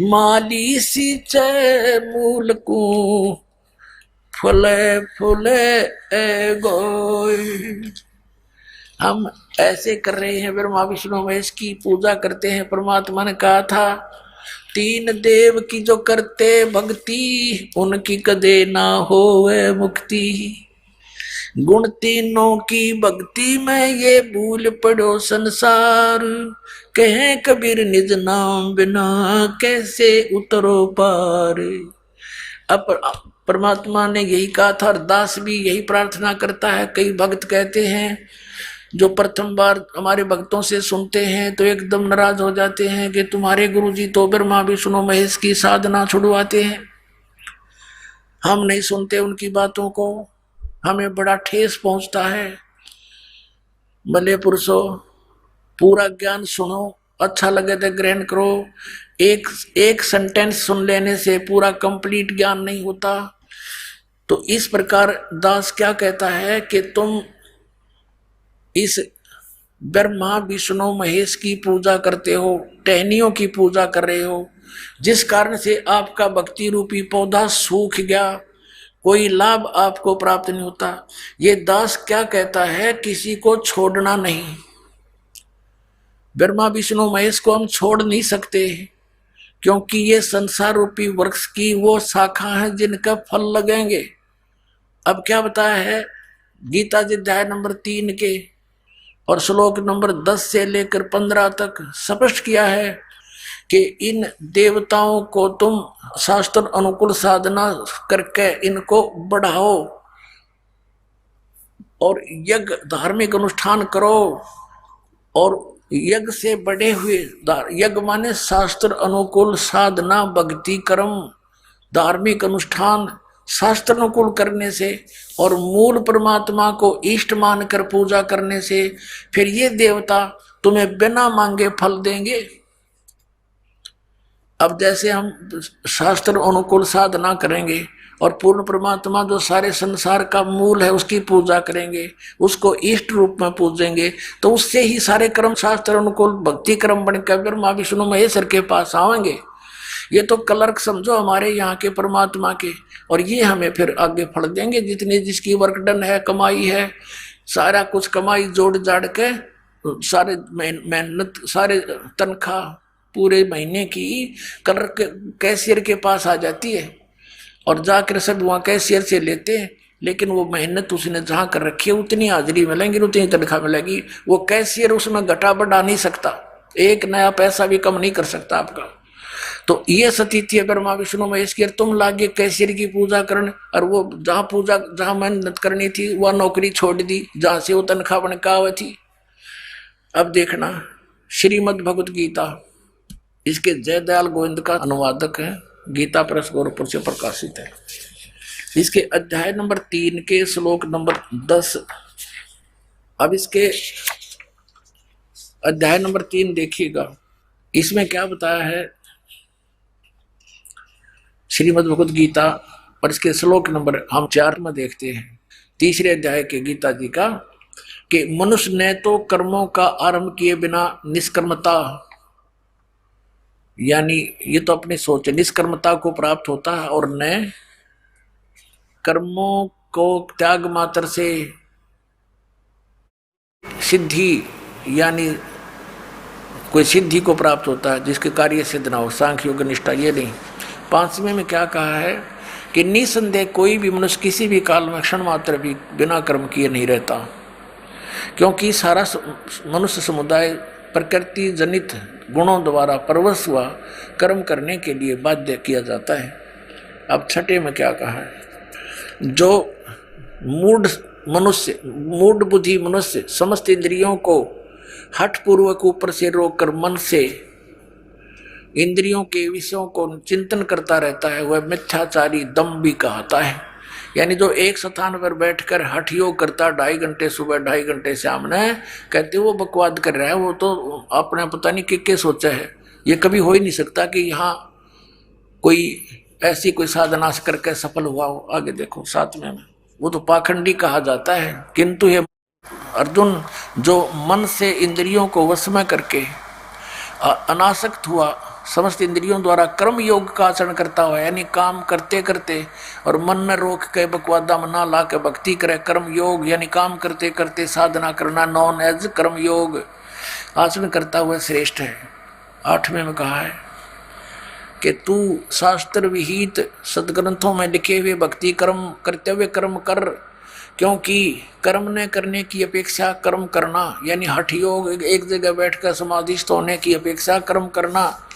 माली सींचे मूल को, फले फूले गोय। हम ऐसे कर रहे हैं, ब्रह्मा विष्णु महेश की पूजा करते हैं। परमात्मा ने कहा था तीन देव की जो करते भक्ति, उनकी कदे ना होवे मुक्ति। गुण तीनों की भक्ति में ये भूल पड़ो संसार, कहे कबीर निज नाम बिना कैसे उतरो पार। अब परमात्मा ने यही कहा था, और दास भी यही प्रार्थना करता है। कई भक्त कहते हैं, जो प्रथम बार हमारे भक्तों से सुनते हैं तो एकदम नाराज हो जाते हैं कि तुम्हारे गुरुजी तो ब्रह्मा विष्णु महेश की साधना छुड़वाते हैं, हम नहीं सुनते उनकी बातों को, हमें बड़ा ठेस पहुंचता है। भले पुरुषों, पूरा ज्ञान सुनो, अच्छा लगे तो ग्रहण करो। एक एक सेंटेंस सुन लेने से पूरा कंप्लीट ज्ञान नहीं होता। तो इस प्रकार दास क्या कहता है कि तुम इस ब्रह्मा विष्णु महेश की पूजा करते हो, टहनियों की पूजा कर रहे हो, जिस कारण से आपका भक्ति रूपी पौधा सूख गया, कोई लाभ आपको प्राप्त नहीं होता। ये दास क्या कहता है, किसी को छोड़ना नहीं। ब्रह्मा विष्णु महेश को हम छोड़ नहीं सकते, क्योंकि ये संसार रूपी वृक्ष की वो शाखा है जिनका फल लगेंगे। अब क्या बताया है गीता जी अध्याय नंबर 3 के और श्लोक नंबर 10 से लेकर 15 तक स्पष्ट किया है कि इन देवताओं को तुम शास्त्र अनुकूल साधना करके इनको बढ़ाओ और यज्ञ धार्मिक अनुष्ठान करो। और यज्ञ से बढ़े हुए, यज्ञ माने शास्त्र अनुकूल साधना, भक्ति कर्म, धार्मिक अनुष्ठान शास्त्र अनुकूल करने से और मूल परमात्मा को इष्ट मानकर पूजा करने से फिर ये देवता तुम्हें बिना मांगे फल देंगे। अब जैसे हम शास्त्र अनुकूल साधना करेंगे और पूर्ण परमात्मा जो सारे संसार का मूल है उसकी पूजा करेंगे, उसको इष्ट रूप में पूजेंगे, तो उससे ही सारे कर्म शास्त्र अनुकूल भक्ति कर्म बनकर ब्रह्मा विष्णु महेश्वर के पास आएंगे। ये तो क्लर्क समझो हमारे यहाँ के परमात्मा के, और ये हमें फिर आगे फल देंगे। जितनी जिसकी वर्क डन है, कमाई है, सारा कुछ कमाई जोड़ जाड़ के सारे मेहनत, सारे तनख्वाह पूरे महीने की क्लर्क कैशियर के पास आ जाती है और जाकर सब वहाँ कैशियर से लेते हैं। लेकिन वो मेहनत उसने जहाँ कर रखी है उतनी हाजिरी मिलेंगी, उतनी तनख्वाह मिलेगी। वो कैशियर उसमें घटा बढ़ा नहीं सकता, एक नया पैसा भी कम नहीं कर सकता आपका। तो ये स्थिति है ब्रह्मा विष्णु महेश की। तुम लागे कैशियर की पूजा करने, और वो जहाँ मेहनत करनी थी वह नौकरी छोड़ दी जहाँ से वो तनख्वाह बन का हुई थी। अब देखना श्रीमद् भगवत गीता, इसके जयदयाल गोविंद का अनुवादक है, गीता प्रेस गोरखपुर से प्रकाशित है। इसके अध्याय नंबर 3 के श्लोक नंबर 10। अब इसके अध्याय नंबर 3 देखिएगा, इसमें क्या बताया है श्रीमद् भगवत गीता, और इसके श्लोक नंबर हम 4 में देखते हैं, 3रे अध्याय के गीता जी का, कि मनुष्य ने तो कर्मों का आरंभ किए बिना निष्कर्मता, यानी ये तो अपनी सोच निष्कर्मता को प्राप्त होता है, और न कर्मों को त्याग मात्र से सिद्धि, यानी कोई सिद्धि को प्राप्त होता है जिसके कार्य सिद्ध ना हो, सांख्य योग निष्ठा ये नहीं। 5वें में क्या कहा है कि निसंदेह कोई भी मनुष्य किसी भी काल में क्षण मात्र भी बिना कर्म किए नहीं रहता, क्योंकि सारा मनुष्य समुदाय प्रकृति जनित गुणों द्वारा परवश हुआ कर्म करने के लिए बाध्य किया जाता है। अब 6 में क्या कहा है, जो मूढ़ बुद्धि मनुष्य समस्त इंद्रियों को हठ पूर्वक ऊपर से रोककर मन से इंद्रियों के विषयों को चिंतन करता रहता है, वह मिथ्याचारी दम्भी कहता है। यानी जो एक स्थान पर बैठकर हठ योग करता 2.5 घंटे सुबह 2.5 घंटे शाम ने, कहते वो बकवाद कर रहा है, वो तो अपने पता नहीं क्या सोचा है। ये कभी हो ही नहीं सकता कि यहाँ कोई ऐसी कोई साधना करके सफल हुआ हो। आगे देखो 7वें में, वो तो पाखंडी कहा जाता है। किंतु ये अर्जुन जो मन से इंद्रियों को वश में करके अनासक्त हुआ, समस्त इंद्रियों द्वारा कर्म योग का आचरण करता हुआ, यानी काम करते करते और मन न रोक के बकवादा में ना ला के भक्ति करे, कर्म योग यानी काम करते करते साधना करना, नॉन एज कर्म योग आचरण करता हुआ श्रेष्ठ है। 8वें में कहा है कि तू शास्त्र विहित सदग्रंथों में लिखे हुए भक्ति कर्म कर्तव्य कर्म कर, क्योंकि कर्म न करने की अपेक्षा कर्म करना, यानी हठ योग एक जगह बैठकर समाधिस्थ होने की अपेक्षा कर्म करना,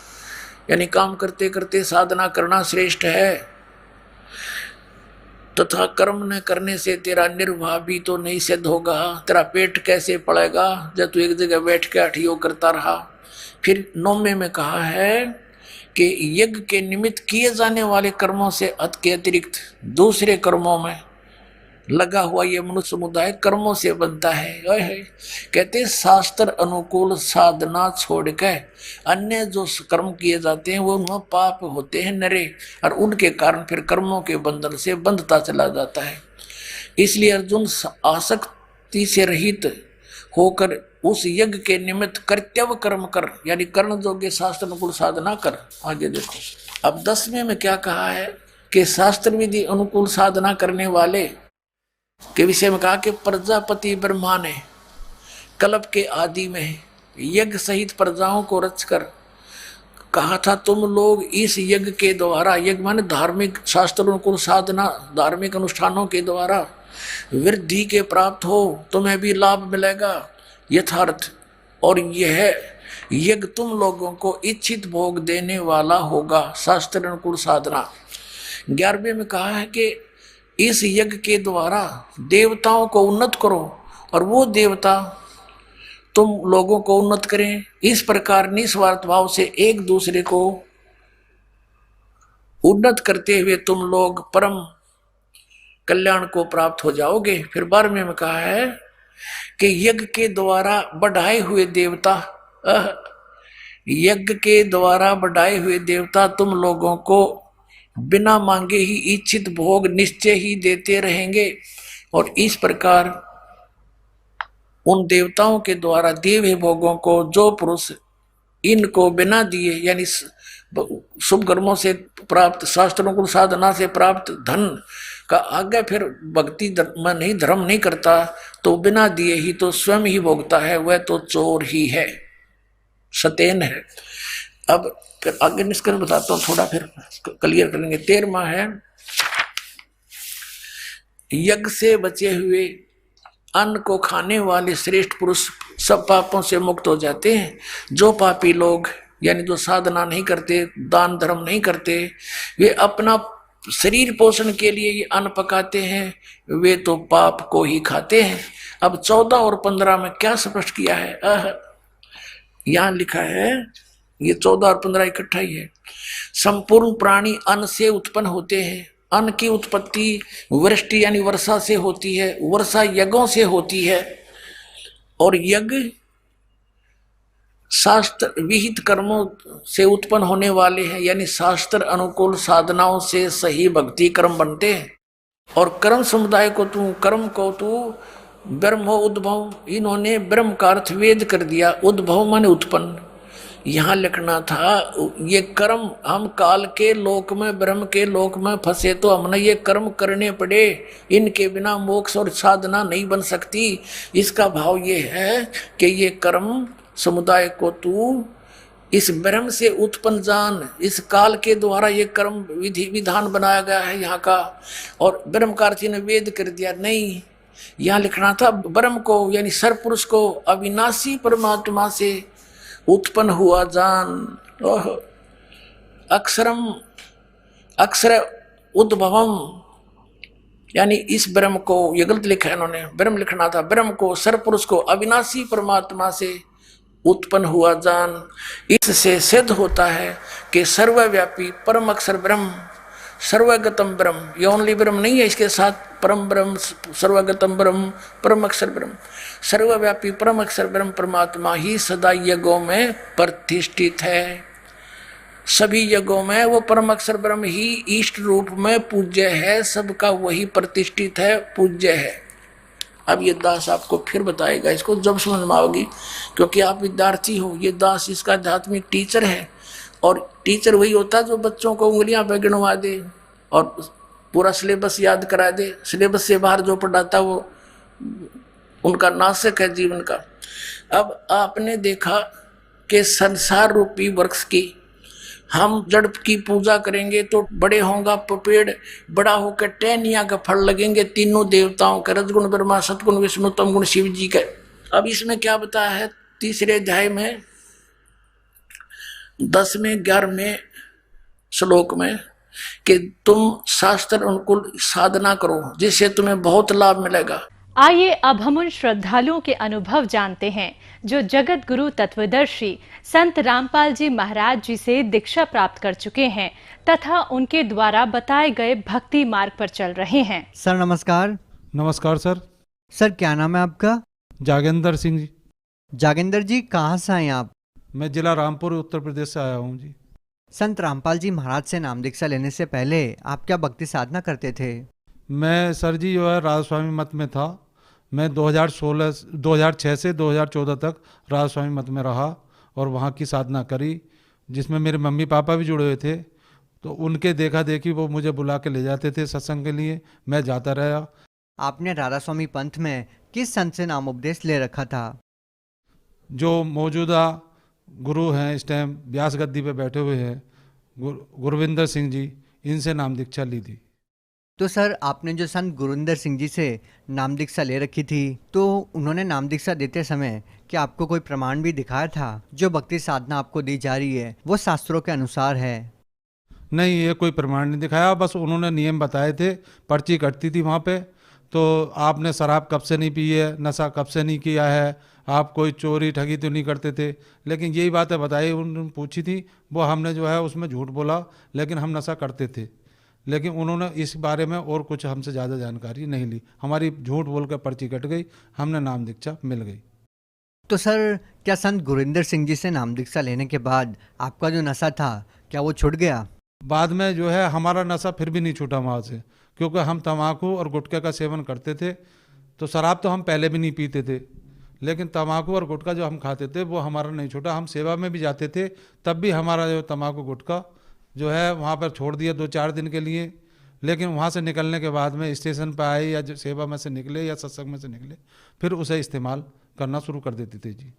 यानी काम करते करते साधना करना श्रेष्ठ है। तथा कर्म न करने से तेरा निर्वाह भी तो नहीं सिद्ध होगा, तेरा पेट कैसे पड़ेगा जब तू एक जगह बैठ के हठ योग करता रहा। फिर 9वें में कहा है कि यज्ञ के निमित्त किए जाने वाले कर्मों से के अतिरिक्त दूसरे कर्मों में लगा हुआ ये मनुष्य समुदाय कर्मों से बनता है। कहते शास्त्र अनुकूल साधना छोड़ के अन्य जो कर्म किए जाते हैं वो उनमें पाप होते हैं नरे, और उनके कारण फिर कर्मों के बंधन से बंधता चला जाता है। इसलिए अर्जुन आसक्ति से रहित होकर उस यज्ञ के निमित्त कर्तव्य कर्म कर, यानी कर्ण योग्य शास्त्र अनुकूल साधना कर। आगे देखो अब 10वें में क्या कहा है कि शास्त्र विधि अनुकूल साधना करने वाले के विषय में कहा कि प्रजापति ब्रह्मा ने कल्प के आदि में यज्ञ सहित प्रजाओं को रचकर कहा था तुम लोग इस यज्ञ के द्वारा, यज्ञ माने धार्मिक शास्त्र अनुकूल साधना, धार्मिक अनुष्ठानों के द्वारा वृद्धि के प्राप्त हो, तुम्हें भी लाभ मिलेगा यथार्थ, और यह यज्ञ तुम लोगों को इच्छित भोग देने वाला होगा, शास्त्र अनुकूल साधना। 11वें में कहा है कि इस यज्ञ के द्वारा देवताओं को उन्नत करो और वो देवता तुम लोगों को उन्नत करें। इस प्रकार निस्वार्थ भाव से एक दूसरे को उन्नत करते हुए तुम लोग परम कल्याण को प्राप्त हो जाओगे। फिर 12वें में कहा है कि यज्ञ के द्वारा बढ़ाए हुए देवता, यज्ञ के द्वारा बढ़ाए हुए देवता तुम लोगों को बिना मांगे ही इच्छित भोग निश्चय ही देते रहेंगे, और इस प्रकार उन देवताओं के द्वारा दिए हुए भोगों को जो पुरुष इनको बिना दिए, यानी शुभ कर्मों से प्राप्त शास्त्रों को साधना से प्राप्त धन का आगे फिर भक्ति में नहीं धर्म नहीं करता, तो बिना दिए ही तो स्वयं ही भोगता है, वह तो चोर ही है, सतेन है। अब फिर आगे निष्कर्ष बताता हूँ, थोड़ा फिर क्लियर करेंगे। 13वां है यज्ञ से बचे हुए अन्न को खाने वाले श्रेष्ठ पुरुष सब पापों से मुक्त हो जाते हैं। जो पापी लोग यानी जो साधना नहीं करते, दान धर्म नहीं करते, वे अपना शरीर पोषण के लिए ये अन्न पकाते हैं, वे तो पाप को ही खाते हैं। अब 14 और 15 में क्या स्पष्ट किया है, यहाँ लिखा है, ये 14 और 15 इकट्ठा ही है। संपूर्ण प्राणी अन्न से उत्पन्न होते हैं। अन्न की उत्पत्ति वृष्टि यानी वर्षा से होती है, वर्षा यज्ञों से होती है, और यज्ञ शास्त्र विहित कर्मों से उत्पन्न होने वाले हैं, यानी शास्त्र अनुकूल साधनाओं से सही भक्ति कर्म बनते हैं। और कर्म समुदाय को कर्म को ब्रह्म उद्भव, इन्होंने ब्रह्म का अर्थ वेद कर दिया, उद्भव माने उत्पन्न। यहाँ लिखना था ये कर्म हम काल के लोक में ब्रह्म के लोक में फंसे तो हमने ये कर्म करने पड़े, इनके बिना मोक्ष और साधना नहीं बन सकती। इसका भाव ये है कि ये कर्म समुदाय को तू इस ब्रह्म से उत्पन्न जान, इस काल के द्वारा ये कर्म विधि विधान बनाया गया है यहाँ का, और ब्रह्म का अर्थ ने वेद कर दिया। नहीं, यहाँ लिखना था ब्रह्म को यानी सर्वपुरुष को अविनाशी परमात्मा से उत्पन्न हुआ जान। अक्षरम अक्षर उद्भवम, यानी इस ब्रह्म को, ये गलत लिखा है इन्होंने, ब्रह्म लिखना था ब्रह्म को सर्वपुरुष को अविनाशी परमात्मा से उत्पन्न हुआ जान। इससे सिद्ध होता है कि सर्वव्यापी परम अक्षर ब्रह्म, सर्वगतम ब्रह्म, ये ओनली ब्रह्म नहीं है, इसके साथ परम ब्रह्म, सर्वगतम ब्रह्म, परम अक्षर ब्रह्म, सर्वव्यापी परम अक्षर ब्रह्म परमात्मा ही सदा यज्ञों में प्रतिष्ठित है। सभी यज्ञों में वो परम अक्षर ब्रह्म ही इष्ट रूप में पूज्य है, सबका वही प्रतिष्ठित है, पूज्य है। अब ये दास आपको फिर बताएगा, इसको जब समझ में आओगी, क्योंकि आप विद्यार्थी हो, ये दास इसका आध्यात्मिक टीचर है, और टीचर वही होता है जो बच्चों को उंगलियां पे गिनवा दे और पूरा सिलेबस याद करा दे। सिलेबस से बाहर जो पढ़ाता वो उनका नाशक है जीवन का। अब आपने देखा कि संसार रूपी वृक्ष की हम जड़ की पूजा करेंगे तो बड़े होगा पेड़, बड़ा होकर टहनिया का फल लगेंगे तीनों देवताओं के, रजगुण ब्रह्मा, सतगुण विष्णु, तम गुण शिव जी के। अब इसमें क्या बताया है 3 अध्याय में 10वें 11वें श्लोक में कि तुम शास्त्र अनुकूल साधना करो जिससे तुम्हें बहुत लाभ मिलेगा। आइए अब हम उन श्रद्धालुओं के अनुभव जानते हैं जो जगत गुरु तत्वदर्शी संत रामपाल जी महाराज जी से दीक्षा प्राप्त कर चुके हैं तथा उनके द्वारा बताए गए भक्ति मार्ग पर चल रहे हैं। सर नमस्कार, नमस्कार सर। सर क्या नाम है आपका? जागेंद्र सिंह जी। जागेंद्र जी, कहाँ से आए आप? मैं जिला रामपुर उत्तर प्रदेश से आया हूँ जी। संत रामपाल जी महाराज से नाम दीक्षा लेने से पहले आप क्या भक्ति साधना करते थे? मैं सर जी जो है राधा स्वामी मत में था। मैं 2006 से 2014 तक राधा स्वामी मत में रहा और वहाँ की साधना करी, जिसमें मेरे मम्मी पापा भी जुड़े हुए थे। तो उनके देखा देखी वो मुझे बुला के ले जाते थे सत्संग के लिए, मैं जाता रहा। आपने राधा स्वामी पंथ में किस संत से नाम उपदेश ले रखा था? जो मौजूदा गुरु हैं, इस टाइम व्यास गद्दी पे बैठे हुए हैं, गुरविंदर सिंह जी, इनसे नाम दीक्षा ली थी। तो सर आपने जो संत गुरविंदर सिंह जी से नाम दीक्षा ले रखी थी, तो उन्होंने नाम दीक्षा देते समय क्या आपको कोई प्रमाण भी दिखाया था जो भक्ति साधना आपको दी जा रही है वो शास्त्रों के अनुसार है? नहीं, ये कोई प्रमाण नहीं दिखाया, बस उन्होंने नियम बताए थे। पर्ची कटती थी वहाँ पे, तो आपने शराब कब से नहीं पी है, नशा कब से नहीं किया है, आप कोई चोरी ठगी तो नहीं करते थे। लेकिन यही बातें बताई, उन्होंने पूछी थी, वो हमने जो है उसमें झूठ बोला, लेकिन हम नशा करते थे। लेकिन उन्होंने इस बारे में और कुछ हमसे ज़्यादा जानकारी नहीं ली। हमारी झूठ बोल कर पर्ची कट गई, हमने नाम दीक्षा मिल गई। तो सर क्या संत गुरविंदर सिंह जी से नाम दीक्षा लेने के बाद आपका जो नशा था क्या वो छूट गया? बाद में जो है हमारा नशा फिर भी नहीं छूटा वहाँ से, क्योंकि हम तम्बाकू और गुटखे का सेवन करते थे। तो शराब तो हम पहले भी नहीं पीते थे, लेकिन तम्बाकू और गुटखा जो हम खाते थे वो हमारा नहीं छूटा। हम सेवा में भी जाते थे, तब भी हमारा जो तम्बाकू गुटखा जो है वहाँ पर छोड़ दिया 2-4 दिन के लिए। लेकिन वहाँ से निकलने के बाद में स्टेशन पर आए या जो सेवा में से निकले या सत्संग में से निकले, फिर उसे इस्तेमाल करना शुरू कर देते थे जी।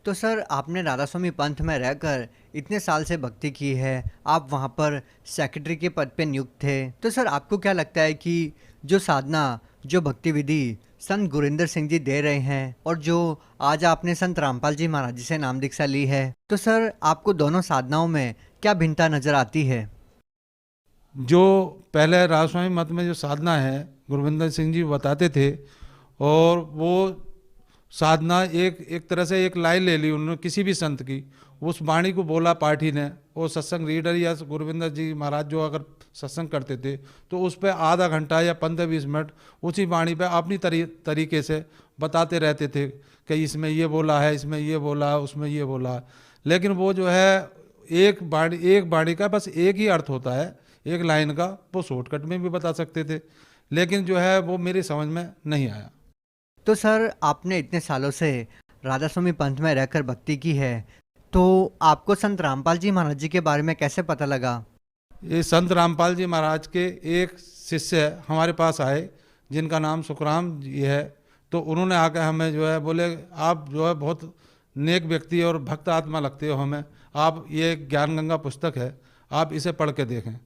तो सर आपने राधा स्वामी पंथ में रहकर इतने साल से भक्ति की है, आप वहाँ पर सेक्रेटरी के पद पे नियुक्त थे, तो सर आपको क्या लगता है कि जो साधना, जो भक्ति विधि संत गुरविंदर सिंह जी दे रहे हैं और जो आज आपने संत रामपाल जी महाराज जी से नाम दीक्षा ली है, तो सर आपको दोनों साधनाओं में क्या भिन्नता नजर आती है? जो पहले राधा स्वामी मत में जो साधना है गुरविंदर सिंह जी बताते थे, और वो साधना एक तरह से एक लाइन ले ली उन्होंने किसी भी संत की, उस वाणी को बोला पाठी ने। वो सत्संग रीडर या गुरविंदर जी महाराज जो अगर सत्संग करते थे तो उस पर आधा घंटा या 15-20 मिनट उसी वाणी पे अपनी तरीके से बताते रहते थे कि इसमें ये बोला है, इसमें ये बोला है, उसमें ये बोला है। लेकिन वो जो है एक वाणी का बस एक ही अर्थ होता है, एक लाइन का, वो शॉर्टकट में भी बता सकते थे, लेकिन जो है वो मेरी समझ में नहीं आया। तो सर आपने इतने सालों से राधा स्वामी पंथ में रहकर भक्ति की है, तो आपको संत रामपाल जी महाराज जी के बारे में कैसे पता लगा? ये संत रामपाल जी महाराज के एक शिष्य हमारे पास आए जिनका नाम सुखराम जी है। तो उन्होंने आकर हमें जो है बोले, आप जो है बहुत नेक व्यक्ति और भक्त आत्मा लगते हो हमें, आप ये ज्ञान गंगा पुस्तक है, आप इसे पढ़ के देखें।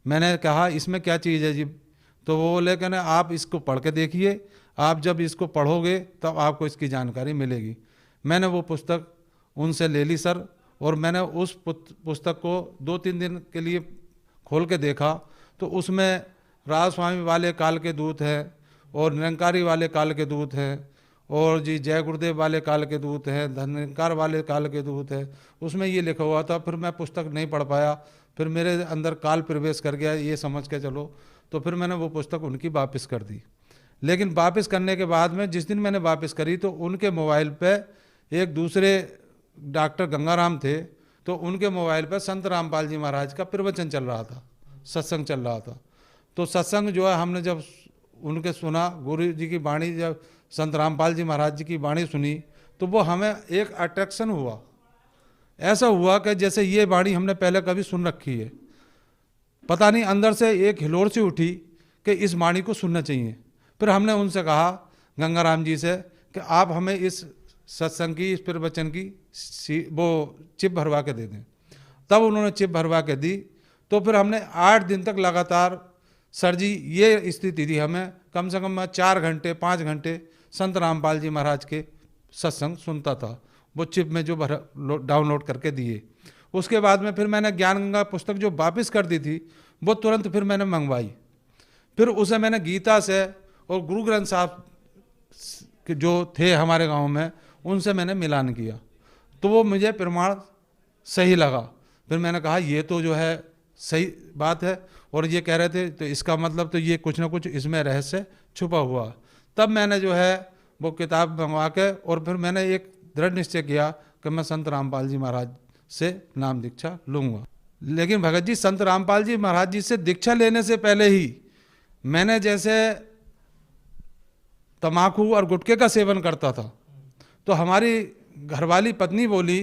मैंने कहा इसमें क्या चीज़ है जी? तो वो बोले कि ना आप इसको पढ़ के देखिए, आप जब इसको पढ़ोगे तब आपको इसकी जानकारी मिलेगी। मैंने वो पुस्तक उनसे ले ली सर, और मैंने उस पुस्तक को 2-3 दिन के लिए खोल के देखा, तो उसमें राधा स्वामी वाले काल के दूत हैं, और निरंकारी वाले काल के दूत हैं, और जी जय गुरुदेव वाले काल के दूत हैं, धनकार वाले काल के दूत हैं, उसमें ये लिखा हुआ था। फिर मैं पुस्तक नहीं पढ़ पाया, फिर मेरे अंदर काल प्रवेश कर गया ये समझ के चलो। तो फिर मैंने वो पुस्तक उनकी वापस कर दी। लेकिन वापस करने के बाद में जिस दिन मैंने वापस करी तो उनके मोबाइल पे एक दूसरे डॉक्टर गंगाराम थे, तो उनके मोबाइल पे संत रामपाल जी महाराज का प्रवचन चल रहा था, सत्संग चल रहा था। तो सत्संग जो है हमने जब उनके सुना, गुरु जी की वाणी, जब संत रामपाल जी महाराज जी की वाणी सुनी, तो वो हमें एक अट्रैक्शन हुआ। ऐसा हुआ कि जैसे ये वाणी हमने पहले कभी सुन रखी है। पता नहीं अंदर से एक हिलोर सी उठी कि इस वाणी को सुनना चाहिए। फिर हमने उनसे कहा, गंगाराम जी से, कि आप हमें इस सत्संग की, इस प्रवचन की वो चिप भरवा के दे दें। तब उन्होंने चिप भरवा के दी। तो फिर हमने 8 दिन तक लगातार, सर जी ये स्थिति थी, हमें कम से कम 4 घंटे 5 घंटे संत रामपाल जी महाराज के सत्संग सुनता था, वो चिप में जो डाउनलोड करके दिए। उसके बाद में फिर मैंने ज्ञान गंगा पुस्तक जो वापस कर दी थी वो तुरंत फिर मैंने मंगवाई। फिर उसे मैंने गीता से और गुरु ग्रंथ साहब जो थे हमारे गांव में उनसे मैंने मिलान किया, तो वो मुझे प्रमाण सही लगा। फिर मैंने कहा ये तो जो है सही बात है और ये कह रहे थे, तो इसका मतलब तो ये कुछ ना कुछ इसमें रहस्य छुपा हुआ। तब मैंने जो है वो किताब मंगवा के और फिर मैंने एक दृढ़ निश्चय किया कि मैं संत रामपाल जी महाराज से नाम दीक्षा लूँगा। लेकिन भगत जी, संत रामपाल जी महाराज जी से दीक्षा लेने से पहले ही मैंने जैसे तम्बाकू और गुटखे का सेवन करता था, तो हमारी घरवाली पत्नी बोली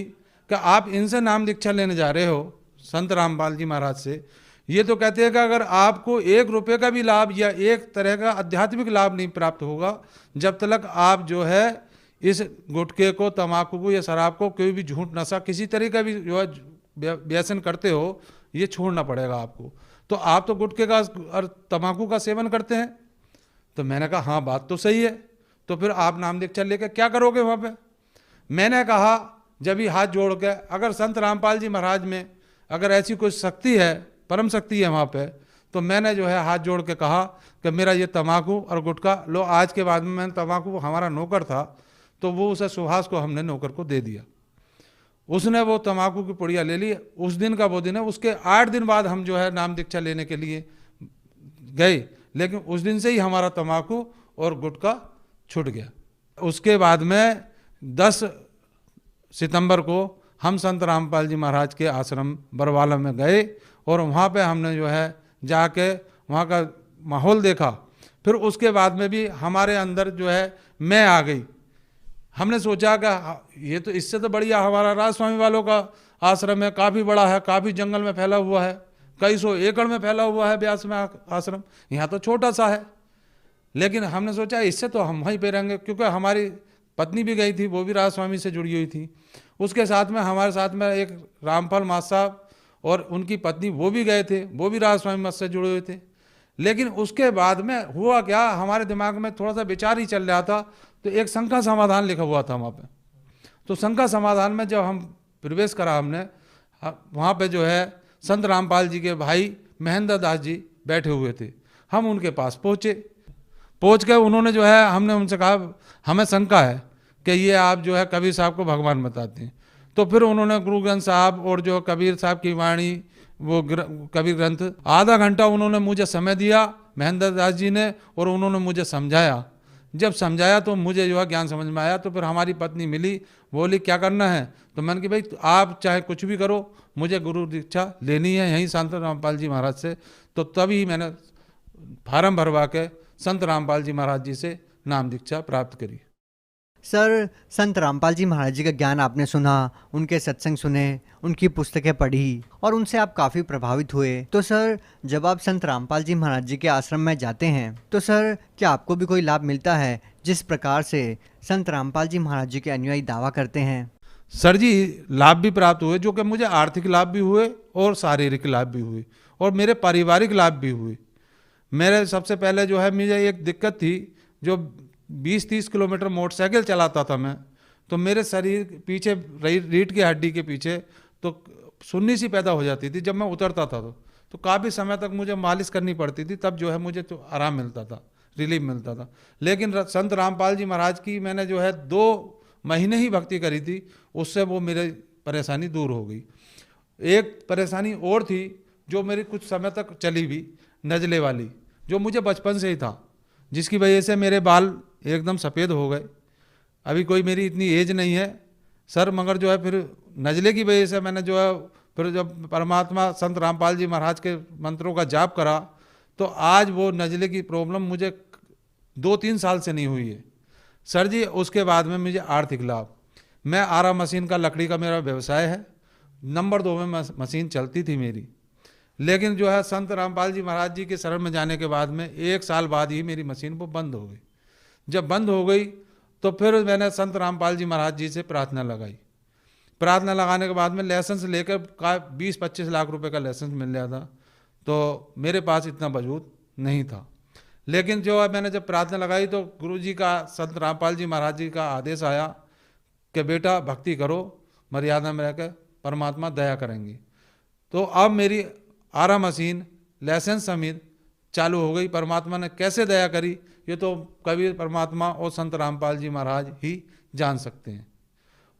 कि आप इनसे नाम दीक्षा लेने जा रहे हो संत रामपाल जी महाराज से, ये तो कहते हैं कि अगर आपको 1 रुपये का भी लाभ या एक तरह का आध्यात्मिक लाभ नहीं प्राप्त होगा जब तक आप जो है इस गुटखे को, तम्बाकू को या शराब को, कोई भी झूठ नशा किसी तरह का भी जो है व्यसन करते हो, ये छोड़ना पड़ेगा आपको। तो आप तो गुटखे का और तम्बाकू का सेवन करते हैं। तो मैंने कहा हाँ, बात तो सही है, तो फिर आप नाम दीक्षा लेकर क्या करोगे वहाँ पे? मैंने कहा जब ही हाथ जोड़ के, अगर संत रामपाल जी महाराज में अगर ऐसी कोई शक्ति है, परम शक्ति है वहाँ पे, तो मैंने जो है हाथ जोड़ के कहा कि मेरा ये तम्बाकू और गुटखा लो। आज के बाद में मैंने तम्बाकू, हमारा नौकर था तो वो उसे सुहास को हमने नौकर को दे दिया, उसने वो तम्बाकू की पुड़िया ले ली। उस दिन का वो दिन है। उसके 8 दिन बाद हम जो है नाम दीक्षा लेने के लिए गए, लेकिन उस दिन से ही हमारा तम्बाकू और गुटखा छूट गया। उसके बाद में 10 सितंबर को हम संत रामपाल जी महाराज के आश्रम बरवाला में गए और वहाँ पे हमने जो है जाके वहाँ का माहौल देखा। फिर उसके बाद में भी हमारे अंदर जो है मैं आ गई। हमने सोचा कि ये तो इससे तो बढ़िया हमारा राज स्वामी वालों का आश्रम है, काफ़ी बड़ा है, काफ़ी जंगल में फैला हुआ है, कई 100 एकड़ में फैला हुआ है ब्यास में आश्रम, यहाँ तो छोटा सा है। लेकिन हमने सोचा इससे तो हम वहीं पे रहेंगे, क्योंकि हमारी पत्नी भी गई थी, वो भी राज स्वामी से जुड़ी हुई थी। उसके साथ में हमारे साथ में एक रामपाल मास साहब और उनकी पत्नी वो भी गए थे, वो भी राज स्वामी मत से जुड़े हुए थे। लेकिन उसके बाद में हुआ क्या, हमारे दिमाग में थोड़ा सा विचार ही चल रहा था, तो एक शंका समाधान लिखा हुआ था वहाँ पे। तो शंका समाधान में जब हम प्रवेश करा हमने, वहाँ पे जो है संत रामपाल जी के भाई महेंद्र दास जी बैठे हुए थे। हम उनके पास पहुँच के उन्होंने जो है, हमने उनसे कहा हमें शंका है कि ये आप जो है कबीर साहब को भगवान बताते हैं। तो फिर उन्होंने गुरु ग्रंथ साहब और जो कबीर साहब की वाणी, वो कबीर ग्रंथ, आधा घंटा उन्होंने मुझे समय दिया महेंद्र दास जी ने, और उन्होंने मुझे समझाया। जब समझाया तो मुझे जो है ज्ञान समझ में आया। तो फिर हमारी पत्नी मिली, बोली क्या करना है? तो मैंने कि भाई आप चाहे कुछ भी करो, मुझे गुरु दीक्षा लेनी है यहीं संत रामपाल जी महाराज से। तो तभी मैंने फार्म भरवा के संत रामपाल जी महाराज जी से नाम दीक्षा प्राप्त करी। सर, संत रामपाल जी महाराज जी का ज्ञान आपने सुना, उनके सत्संग सुने, उनकी पुस्तकें पढ़ी और उनसे आप काफ़ी प्रभावित हुए। तो सर, जब आप संत रामपाल जी महाराज जी के आश्रम में जाते हैं तो सर क्या आपको भी कोई लाभ मिलता है जिस प्रकार से संत रामपाल जी महाराज जी के अनुयायी दावा करते हैं? सर जी, लाभ भी प्राप्त हुए, जो कि मुझे आर्थिक लाभ भी हुए और शारीरिक लाभ भी हुए और मेरे पारिवारिक लाभ भी हुए। मेरे सबसे पहले जो है मुझे एक दिक्कत थी, जो 20-30 किलोमीटर मोटरसाइकिल चलाता था मैं, तो मेरे शरीर पीछे रीढ़ की हड्डी के पीछे तो सुन्नी सी पैदा हो जाती थी। जब मैं उतरता था तो काफ़ी समय तक मुझे मालिश करनी पड़ती थी, तब जो है मुझे तो आराम मिलता था, रिलीफ मिलता था। लेकिन संत रामपाल जी महाराज की मैंने जो है 2 महीने ही भक्ति करी थी, उससे वो मेरी परेशानी दूर हो गई। एक परेशानी और थी जो मेरी कुछ समय तक चली भी, नजले वाली, जो मुझे बचपन से ही था, जिसकी वजह से मेरे बाल एकदम सफ़ेद हो गए। अभी कोई मेरी इतनी एज नहीं है सर, मगर जो है फिर नजले की वजह से मैंने जो है फिर जब परमात्मा संत रामपाल जी महाराज के मंत्रों का जाप करा, तो आज वो नजले की प्रॉब्लम मुझे 2-3 साल से नहीं हुई है सर जी। उसके बाद में मुझे आर्थिक लाभ, मैं आरा मशीन का, लकड़ी का मेरा व्यवसाय है, नंबर 2 में मशीन चलती थी मेरी। लेकिन जो है संत रामपाल जी महाराज जी के शरण में जाने के बाद में 1 साल बाद ही मेरी मशीन वो बंद हो गई। जब बंद हो गई तो फिर मैंने संत रामपाल जी महाराज जी से प्रार्थना लगाई। प्रार्थना लगाने के बाद में लाइसेंस लेकर 20-25 लाख रुपए का लाइसेंस मिल गया था, तो मेरे पास इतना वजूद नहीं था। लेकिन जो है मैंने जब प्रार्थना लगाई तो गुरु जी का, संत रामपाल जी महाराज जी का आदेश आया कि बेटा भक्ति करो, मर्यादा में रहकर, परमात्मा दया करेंगे। तो अब मेरी आरा मशीन लाइसेंस समेत चालू हो गई। परमात्मा ने कैसे दया करी ये तो कबीर परमात्मा और संत रामपाल जी महाराज ही जान सकते हैं।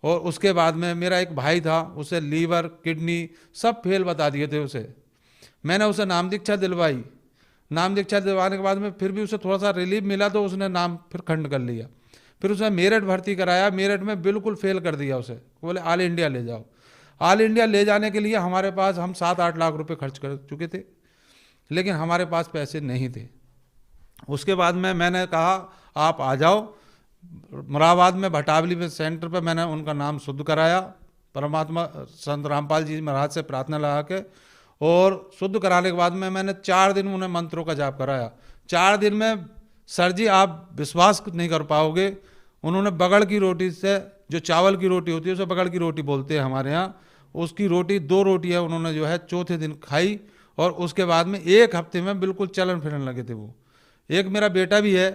और उसके बाद में मेरा एक भाई था, उसे लीवर, किडनी सब फेल बता दिए थे उसे। मैंने उसे नाम दीक्षा दिलवाई। नाम दीक्षा दिलवाने के बाद में फिर भी उसे थोड़ा सा रिलीफ मिला तो उसने नाम फिर खंड कर लिया। फिर उसने मेरठ भर्ती कराया, मेरठ में बिल्कुल फेल कर दिया उसे। बोले ऑल इंडिया ले जाओ। ऑल इंडिया ले जाने के लिए हमारे पास हम 7-8 लाख रुपए खर्च कर चुके थे, लेकिन हमारे पास पैसे नहीं थे। उसके बाद में मैंने कहा आप आ जाओ। मुरादाबाद में भटावली में सेंटर पर मैंने उनका नाम शुद्ध कराया, परमात्मा संत रामपाल जी महाराज से प्रार्थना लगा के, और शुद्ध कराने के बाद में मैंने 4 दिन उन्हें मंत्रों का जाप कराया। 4 दिन में सर जी आप विश्वास नहीं कर पाओगे, उन्होंने बगड़ की रोटी से, जो चावल की रोटी होती है उसे बगड़ की रोटी बोलते हैं हमारे यहाँ, उसकी रोटी 2 रोटियाँ उन्होंने जो है चौथे दिन खाई, और उसके बाद में 1 हफ्ते में बिल्कुल चलन फिरने लगे थे वो। एक मेरा बेटा भी है,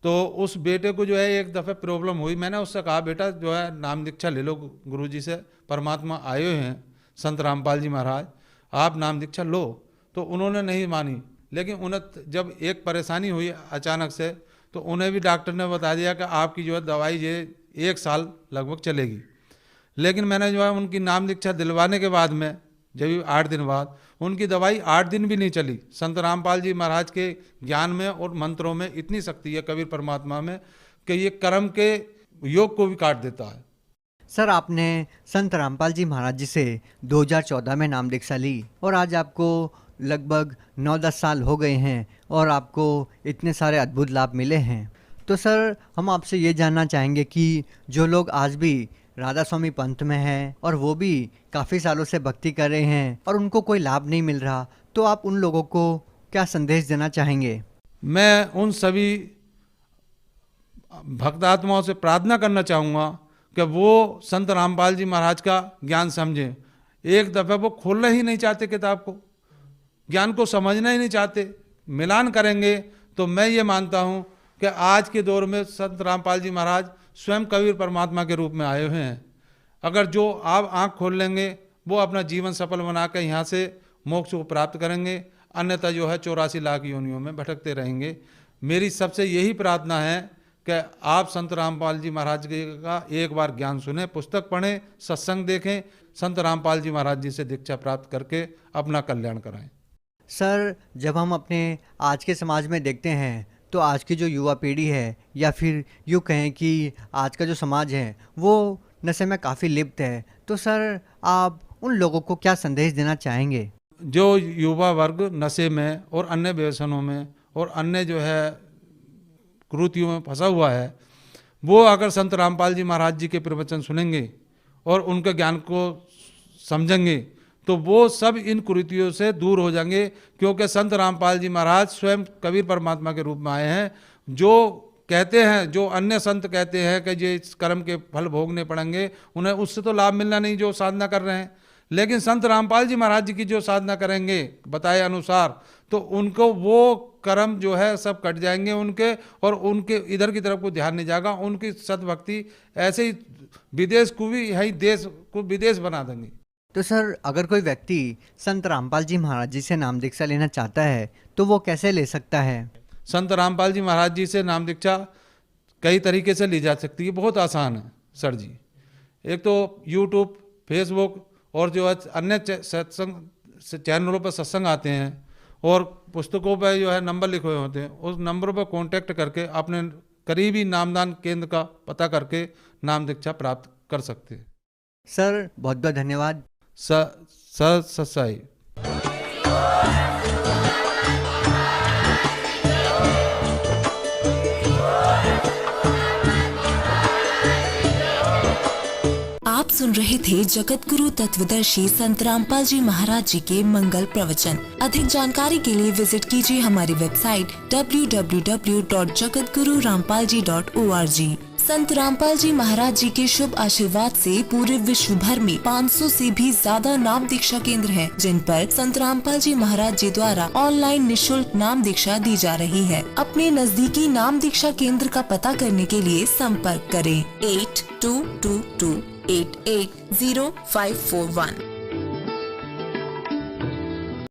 तो उस बेटे को जो है एक दफ़े प्रॉब्लम हुई। मैंने उससे कहा बेटा जो है नाम दीक्षा ले लो गुरु जी से, परमात्मा आए हुए हैं संत रामपाल जी महाराज, आप नाम दीक्षा लो। तो उन्होंने नहीं मानी, लेकिन उन्हें जब एक परेशानी हुई अचानक से, तो उन्हें भी डॉक्टर ने बता दिया कि आपकी जो है दवाई ये 1 साल लगभग चलेगी। लेकिन मैंने जो है उनकी नाम दीक्षा दिलवाने के बाद में, जब 8 दिन बाद, उनकी दवाई 8 दिन भी नहीं चली। संत रामपाल जी महाराज के ज्ञान में और मंत्रों में इतनी शक्ति है, कबीर परमात्मा में, कि ये कर्म के योग को भी काट देता है। सर आपने संत रामपाल जी महाराज जी से 2014 में नाम दीक्षा ली, और आज आपको लगभग 9-10 साल हो गए हैं और आपको इतने सारे अद्भुत लाभ मिले हैं। तो सर हम आपसे ये जानना चाहेंगे कि जो लोग आज भी राधा स्वामी पंथ में हैं और वो भी काफ़ी सालों से भक्ति कर रहे हैं और उनको कोई लाभ नहीं मिल रहा, तो आप उन लोगों को क्या संदेश देना चाहेंगे? मैं उन सभी भक्तात्माओं से प्रार्थना करना चाहूँगा कि वो संत रामपाल जी महाराज का ज्ञान समझें। एक दफ़े वो खोलना ही नहीं चाहते किताब को, ज्ञान को समझना ही नहीं चाहते। मिलान करेंगे तो मैं ये मानता हूँ कि आज के दौर में संत रामपाल जी महाराज स्वयं कबीर परमात्मा के रूप में आए हुए हैं। अगर जो आप आँख खोल लेंगे वो अपना जीवन सफल बना कर यहाँ से मोक्ष को प्राप्त करेंगे, अन्यथा जो है 84 लाख योनियों में भटकते रहेंगे। मेरी सबसे यही प्रार्थना है कि आप संत रामपाल जी महाराज का एक बार ज्ञान सुने, पुस्तक पढ़ें, सत्संग देखें, संत रामपाल जी महाराज जी से दीक्षा प्राप्त करके अपना कल्याण कराएं। सर जब हम अपने आज के समाज में देखते हैं तो आज की जो युवा पीढ़ी है, या फिर यूँ कहें कि आज का जो समाज है वो नशे में काफ़ी लिप्त है, तो सर आप उन लोगों को क्या संदेश देना चाहेंगे? जो युवा वर्ग नशे में और अन्य व्यसनों में और अन्य जो है कुरीतियों में फंसा हुआ है, वो अगर संत रामपाल जी महाराज जी के प्रवचन सुनेंगे और उनके ज्ञान को समझेंगे तो वो सब इन कुरीतियों से दूर हो जाएंगे, क्योंकि संत रामपाल जी महाराज स्वयं कबीर परमात्मा के रूप में आए हैं। जो कहते हैं, जो अन्य संत कहते हैं कि ये इस कर्म के फल भोगने पड़ेंगे, उन्हें उससे तो लाभ मिलना नहीं जो साधना कर रहे हैं। लेकिन संत रामपाल जी महाराज जी की जो साधना करेंगे बताए अनुसार, तो उनको वो कर्म जो है सब कट जाएंगे उनके, और उनके इधर की तरफ को ध्यान नहीं जाएगा। उनकी सद्भक्ति ऐसे ही विदेश को भी, यही देश को विदेश बना देंगे। तो सर अगर कोई व्यक्ति संत रामपाल जी महाराज जी से नाम दीक्षा लेना चाहता है तो वो कैसे ले सकता है? संत रामपाल जी महाराज जी से नाम दीक्षा कई तरीके से ली जा सकती है, बहुत आसान है सर जी। एक तो यूट्यूब, फेसबुक और जो है अन्य सत्संग चैनलों पर सत्संग आते हैं, और पुस्तकों पर जो है नंबर लिखे हुए होते हैं, उस नंबरों पर कांटेक्ट करके अपने करीबी नामदान केंद्र का पता करके नाम दीक्षा प्राप्त कर सकते हैं। सर बहुत बहुत धन्यवाद। सत्साई। आप सुन रहे थे जगत गुरु तत्वदर्शी संत रामपाल जी महाराज जी के मंगल प्रवचन। अधिक जानकारी के लिए विजिट कीजिए हमारी वेबसाइट www.jagatgururampalji.org। संत रामपाल जी महाराज जी के शुभ आशीर्वाद से पूरे विश्व भर में 500 से भी ज्यादा नाम दीक्षा केंद्र हैं, जिन पर संत रामपाल जी महाराज जी द्वारा ऑनलाइन निशुल्क नाम दीक्षा दी जा रही है। अपने नजदीकी नाम दीक्षा केंद्र का पता करने के लिए संपर्क करें 8222880541।